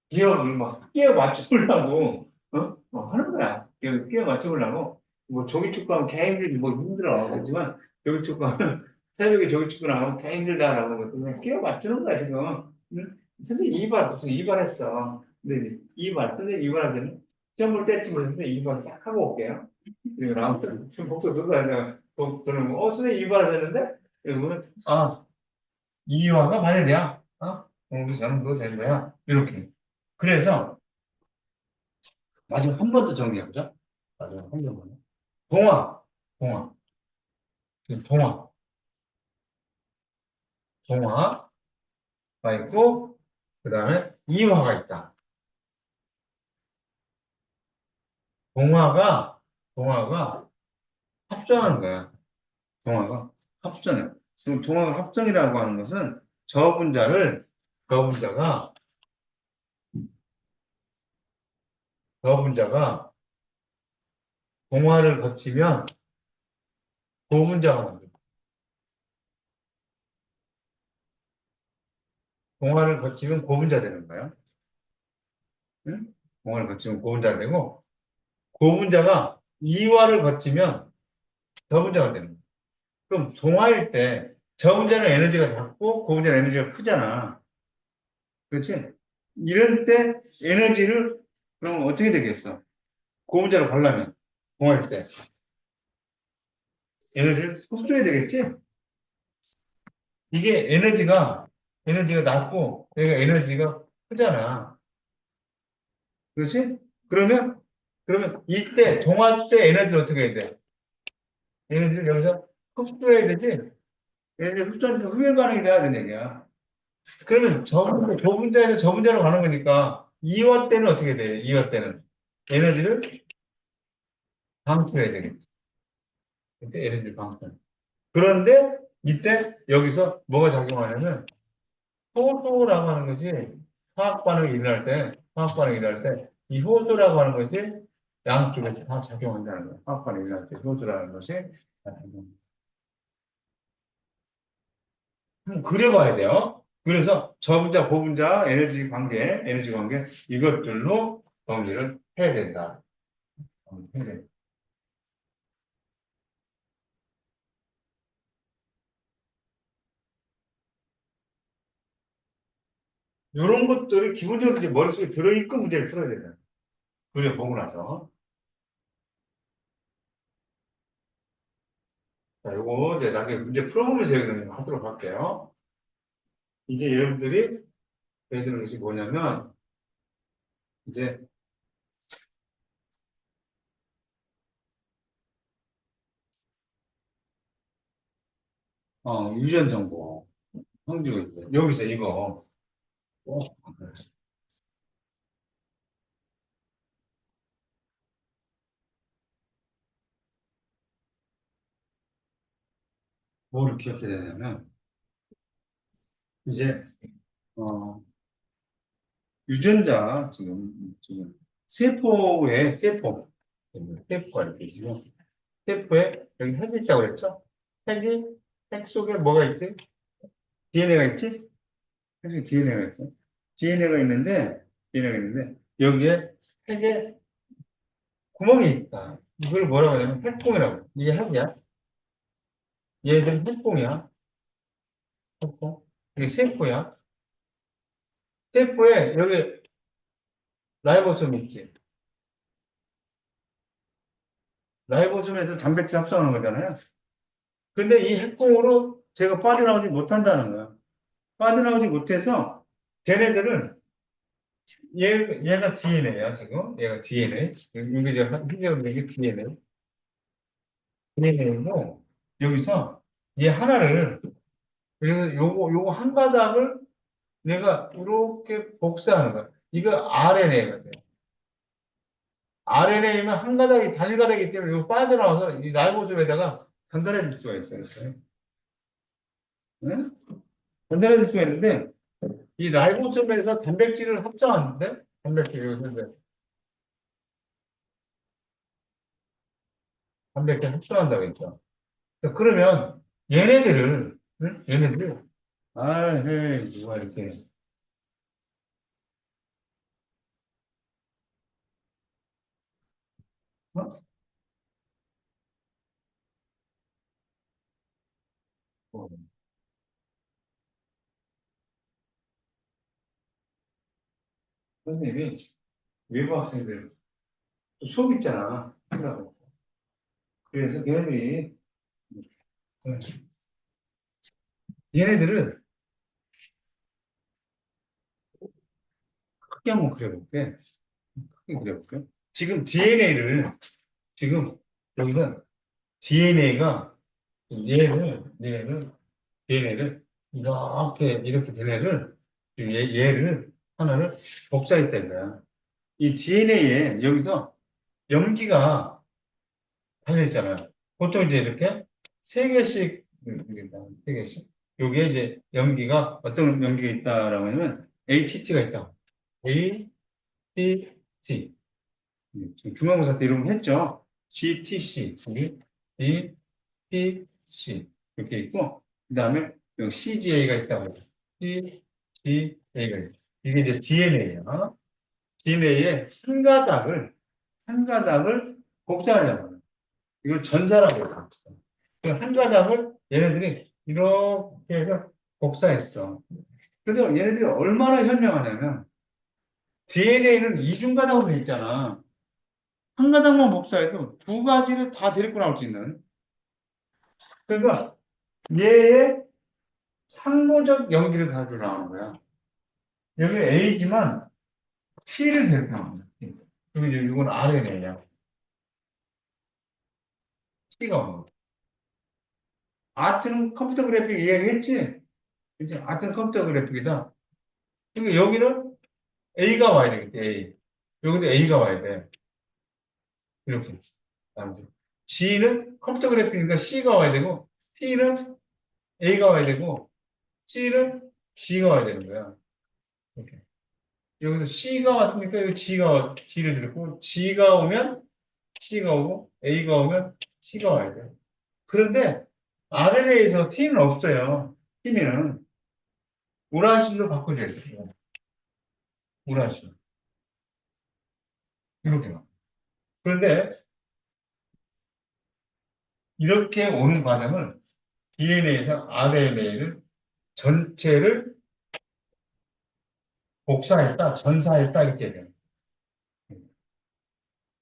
기억을 막 끼워 맞추려고 하는 거야. 끼워 맞추려고 뭐 조기 축구하면 개인들이 뭐 힘들어. 그렇지만 조기 축구하면 새벽에 조기 축구 나가면 개 힘들다라는 것도 그냥 끼워 맞추는 거야 지금. 응? 선생님 이발 무슨 이발했어. 근데 이발 선생님 이발하더니 시험 볼 때쯤에 선생님 이발 싹 하고 올게요. 그리고 나오면 지금 복수 누구 하냐 그러는 거. 선생님 이발하셨는데? 그러면 이화가 발열이야. 공부 저는 그거 된 거야. 이렇게. 그래서 마지막 한 번 더 정리해보자. 마지막 한 번만. 동화, 동화, 동화, 동화가 있고, 그 다음에 이화가 있다. 동화가 합성하는 거야. 동화가 합성해. 지금 동화가 합성이라고 하는 것은 저분자가, 저분자가 동화를 거치면 고분자가 만들어. 동화를 거치면 고분자 되는 거야. 응? 공화를 거치면 고분자가 되고, 고분자가 이화를 거치면 저분자가 되는 거야. 그럼 동화일 때 저분자는 에너지가 작고 고분자는 에너지가 크잖아. 그렇지? 이런 때 에너지를 그럼 어떻게 되겠어? 고분자로 가려면 동화일 때 에너지를 흡수해야 되겠지? 이게 에너지가 낮고 여기가 에너지가 크잖아. 그렇지? 그러면 이때 동화 때 에너지를 어떻게 해야 돼? 에너지를 여기서 흡수해야 되지? 에너지 흡수하니까 흡열 반응이 돼야 되는 얘기야. 그러면 저분자에서 저분자로 가는 거니까 이와 때는 어떻게 돼? 이와 때는 에너지를 방출해야 되겠지. 이때 에너지를 방출. 그런데 이때 여기서 뭐가 작용하냐면 효소라고 하는 것이 화학 반응이 일어날 때 이 효소라고 하는 것이 양쪽에 다 작용한다는 거예요. 화학 반응이 일어날 때 효소라는 것이 그려봐야 돼요. 그래서 저분자, 고분자, 에너지 관계 이것들로 정리를 해야 된다. 해야 된다. 이런 것들이 기본적으로 이제 머릿속에 들어있고 문제를 풀어야 된다. 그려보고 나서. 자, 요거 이제 나중에 문제 풀어보면서 여기는 하도록 할게요. 이제 여러분들이 해야 되는 것이 뭐냐면, 이제, 유전 정보. 성질고 있고 여기서 이거, 어, 뭐를 기억해야 되냐면, 이제, 어, 유전자, 지금, 세포가 이렇게 있으면, 세포에 여기 핵이 있다고 그랬죠? 핵 속에 뭐가 있지? DNA가 있지? 핵에 DNA가 있어. DNA가 있는데, 여기에 핵에 구멍이 있다. 이걸 뭐라고 하냐면 핵봉이라고. 이게 핵이야. 얘들은 핵봉이야. 핵봉. 이게 세포야. 세포에 여기 라이보솜 있지. 라이보솜에서 단백질 합성하는 거잖아요. 근데 이 핵봉으로 제가 빠져나오지 못한다는 거야. 빠져나오지 못해서 걔네들은 얘가 DNA야, 지금. 얘가 DNA. 이게 이제 흰색으로 된 게 DNA. DNA고, 여기서 얘 하나를, 그래서 요거 한 가닥을 내가 이렇게 복사하는 거야. 이거 RNA가 돼. RNA면 한 가닥이, 단일 가닥이기 때문에 이거 빠져나와서 이 라이보솜에다가 전달해 줄 수가 있어요. 응? 전달해 줄 수가 있는데, 이 라이보솜에서 단백질을 합성하는데, 단백질, 여기서 단백질 합성한다고 했죠. 그러면 얘네들을, 응? 얘네들, 누가 이렇게, 어? 어, 선생님이 외부 학생들 또 수업 있잖아. 하라고. 그래서 응, 얘네들을 크게 한번 그려볼게. 크게 그려볼게. 지금 지금 여기서 DNA가, DNA를, 이렇게 DNA를, 얘를 하나를 복사했다 이거야. 이 DNA에 여기서 염기가 달려있잖아요. 보통 이제 이렇게 세 개씩, 세 개씩. 여기에 이제 염기가, 어떤 염기가 있다라고 하면 ATT가 있다. ATT. 중간고사 때 이런 거 했죠. GTC, DTC. 이렇게 있고, 그 다음에 여기 CGA가 있다고 해요. CGA가 있다. 이게 이제 DNA야. DNA의 한 가닥을 복사하려고. 이걸 전사라고 해요. 한 가닥을 얘네들이 이렇게 해서 복사했어. 근데 얘네들이 얼마나 현명하냐면 DNA는 이중가닥으로 돼 있잖아. 한 가닥만 복사해도 두 가지를 다 데리고 나올 수 있는. 그러니까 얘의 상호적 연기를 가지고 나오는 거야. 여기 A지만 T를 데리고 나오는 거야. 그리고 이건 RNA야. T가 오는 거야. 아트는 컴퓨터 그래픽 이야기했지? 그치? 아트는 컴퓨터 그래픽이다. 그러니까 여기는 A가 와야 되겠지, A. 여기도 A가 와야 돼. 이렇게. G는 컴퓨터 그래픽이니까 C가 와야 되고, T는 A가 와야 되고, C는 G가 와야 되는 거야. 이렇게. 여기서 C가 왔으니까 여기 G를 들었고, G가 오면 C가 오고, A가 오면 T가 와야 돼. 그런데 RNA에서 T는 없어요. T는 우라신으로 바꿔져 있어요. 우라신. 이렇게. 그런데 이렇게 오는 과정을 DNA에서 RNA를 전체를 복사했다, 전사했다 이렇게 돼요.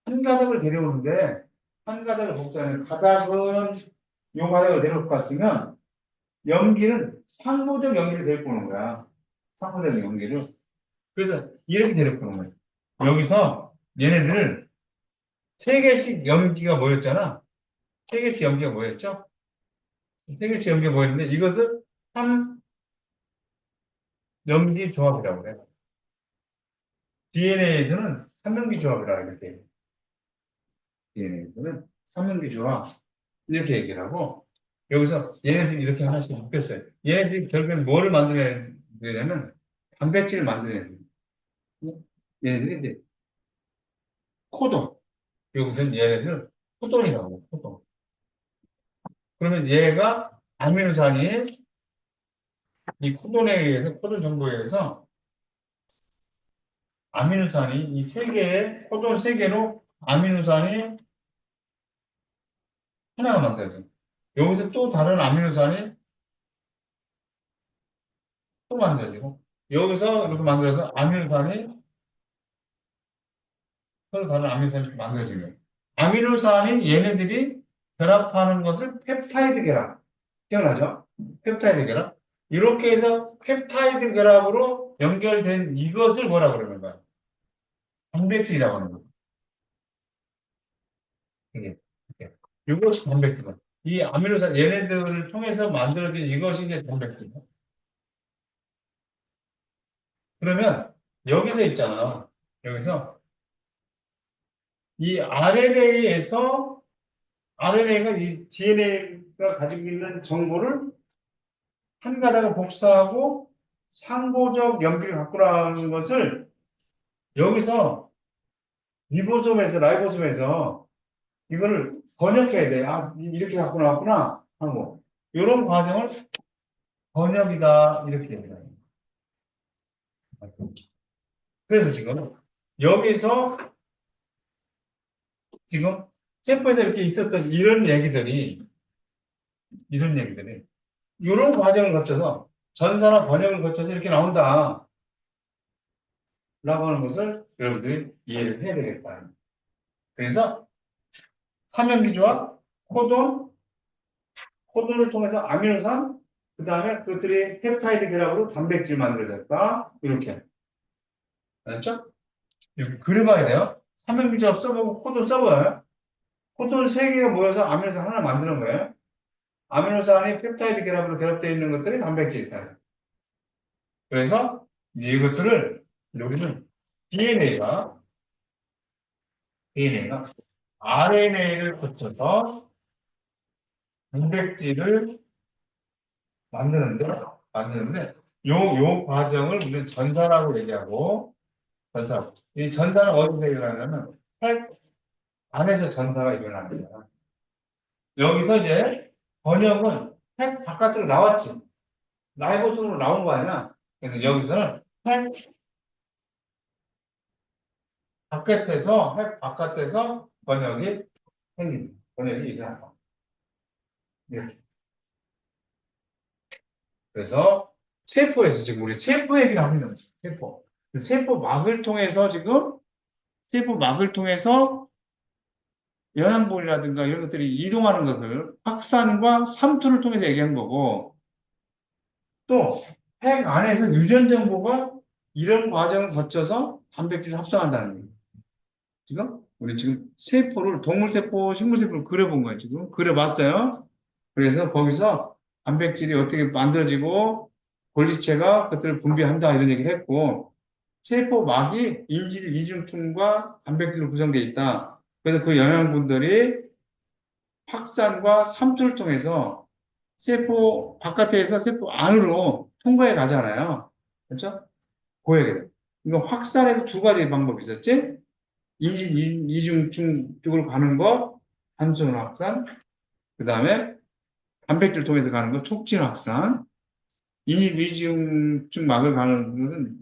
한 가닥을 데려오는데 한 가닥을 복사하는 가닥은 요 가닥을 데려올 것 같으면 연기는 상호적 연기를 데리고 오는 거야. 상호적 연기를. 그래서 이렇게 데리고 오는 거야. 여기서 얘네들을 세 개씩 연기가 모였잖아. 세 개씩 연기가 모였죠? 세 개씩 연기가 모였는데 이것을 3연기 조합이라고 그래. DNA에서는 3연기 조합이라고 이렇게 해요. DNA에서는 3연기 조합 이렇게 얘기를 하고 여기서 얘네들이 이렇게 하나씩 묶였어요. 얘네들이 결국엔 뭐를 만들어내냐면 단백질을 만들어내는 얘네들이 이제 코돈 여기서는 얘네들 코돈이라고 해요. 코돈. 그러면 얘가 아미노산이 이 코돈에 의해서 코돈 정보에 의해서 아미노산이 이 세 개의 코돈 세 개로 아미노산이 하나가 만들어져. 여기서 또 다른 아미노산이 또 만들어지고 여기서 이렇게 만들어서 아미노산이 서로 다른 아미노산이 만들어진 거예요. 아미노산이 얘네들이 결합하는 것을 펩타이드 결합. 기억나죠? 펩타이드 결합. 이렇게 해서 펩타이드 결합으로 연결된 이것을 뭐라 그러는 거야? 단백질이라고 하는 거야. 이게. 이게. 이것이 단백질. 이 아미노산 얘네들을 통해서 만들어진 이것이 이제 단백질. 그러면 여기서 있잖아. 여기서 이 RNA가 이 DNA가 가지고 있는 정보를 한 가닥을 복사하고 상호적 연기를 갖고 나가는 것을 여기서 라이보솜에서 이거를 번역해야 돼. 아, 이렇게 갖고 나왔구나 하고 이런 과정을 번역이다 이렇게 얘기해요. 그래서 지금 여기서 지금 셰프에서 이렇게 있었던 이런 얘기들이 이런 과정을 거쳐서 전사나 번역을 거쳐서 이렇게 나온다. 라고 하는 것을 여러분들이 이해를 해야 되겠다. 그래서 삼연기조와 코돈을 통해서 아미노산, 그 다음에 그것들이 펩타이드 결합으로 단백질 만들어졌다. 이렇게. 알았죠? 이렇게 그려봐야 돼요. 삼연기조합 써보고 코돈 써봐요. 코돈 세 개가 모여서 아미노산 하나 만드는 거예요. 아미노산이 펩타이드 결합으로 결합되어 있는 것들이 단백질이다. 그래서 이것들을 여기는 DNA가 RNA를 거쳐서 단백질을 만드는데, 요 과정을 우리는 전사라고 얘기하고, 전사. 이 전사는 어디서 일어나냐면, 핵 안에서 전사가 일어납니다. 여기서 이제 번역은 핵 바깥으로 나왔지. 라이보솜으로 나온 거 아니야? 그래서 여기서는 핵 바깥에서, 핵 바깥에서 번역이 생깁니다. 번역이 일어납니다. 이렇게. 그래서 세포에서 지금 우리 세포 얘기를 하고 있는 거죠. 세포. 그 세포막을 통해서 지금 세포막을 통해서 영양분이라든가 이런 것들이 이동하는 것을 확산과 삼투를 통해서 얘기한 거고 또 핵 안에서 유전 정보가 이런 과정을 거쳐서 단백질을 합성한다는 거예요. 지금 우리 지금 세포를 동물세포, 식물세포를 그려본 거예요. 지금 그려봤어요. 그래서 거기서 단백질이 어떻게 만들어지고 골지체가 그것들을 분비한다 이런 얘기를 했고 세포막이 인질 이중층과 단백질로 구성되어 있다. 그래서 그 영양분들이 확산과 삼투를 통해서 세포 바깥에서 세포 안으로 통과해 가잖아요. 그렇죠? 그 얘기예요. 이거 확산해서 두 가지 방법이 있었지? 인질 이중층 쪽으로 가는 거, 단순 확산. 그 다음에 단백질 통해서 가는 거, 촉진 확산. 인질 이중층 막을 가는 것은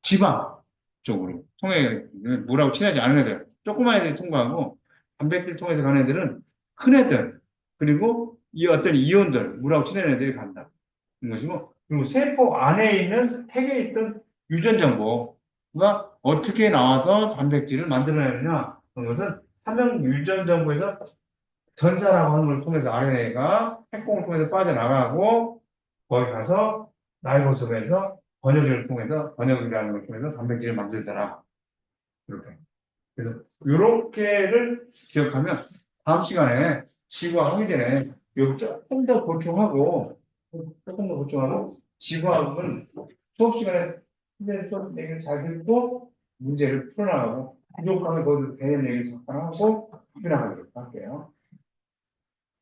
지방 쪽으로 통해 물하고 친하지 않은 애들, 조그만 애들이 통과하고 단백질 통해서 가는 애들은 큰 애들 그리고 이 어떤 이온들 물하고 친한 애들이 간다. 는 것이고 그리고 세포 안에 있는 핵에 있던 유전 정보가 어떻게 나와서 단백질을 만들어내느냐 그런 것은 삼형 유전 정보에서 전사라고 하는 걸 통해서 RNA가 핵공을 통해서 빠져나가고 거기 가서 라이보솜에서 번역을 통해서 번역이라는 걸 통해서 단백질을 만들더라. 이렇게. 그래서 이렇게를 기억하면 다음 시간에 지구화학 하기 전에 이거 조금 더 보충하고 지구화학은 수업 시간에 선생님 수업 얘기를 잘 듣고 문제를 풀어나가고 부족하면 거기서 개념 얘기를 잠깐 하고 풀어나가도록 할게요.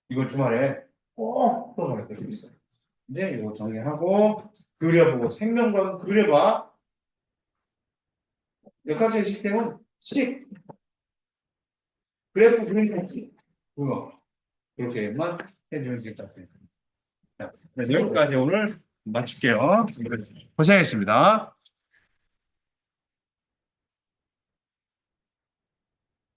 이거 주말에 꼭 풀어가야 되겠어요. 이제 이거 정리하고 그려보고 생명과학 그려봐. 역학적 시스템은 식 그래프 그리는 거지. 그거 그렇게만 해주면 될 것 같아요. 자, 여기까지 오늘 마칠게요. 고생했습니다.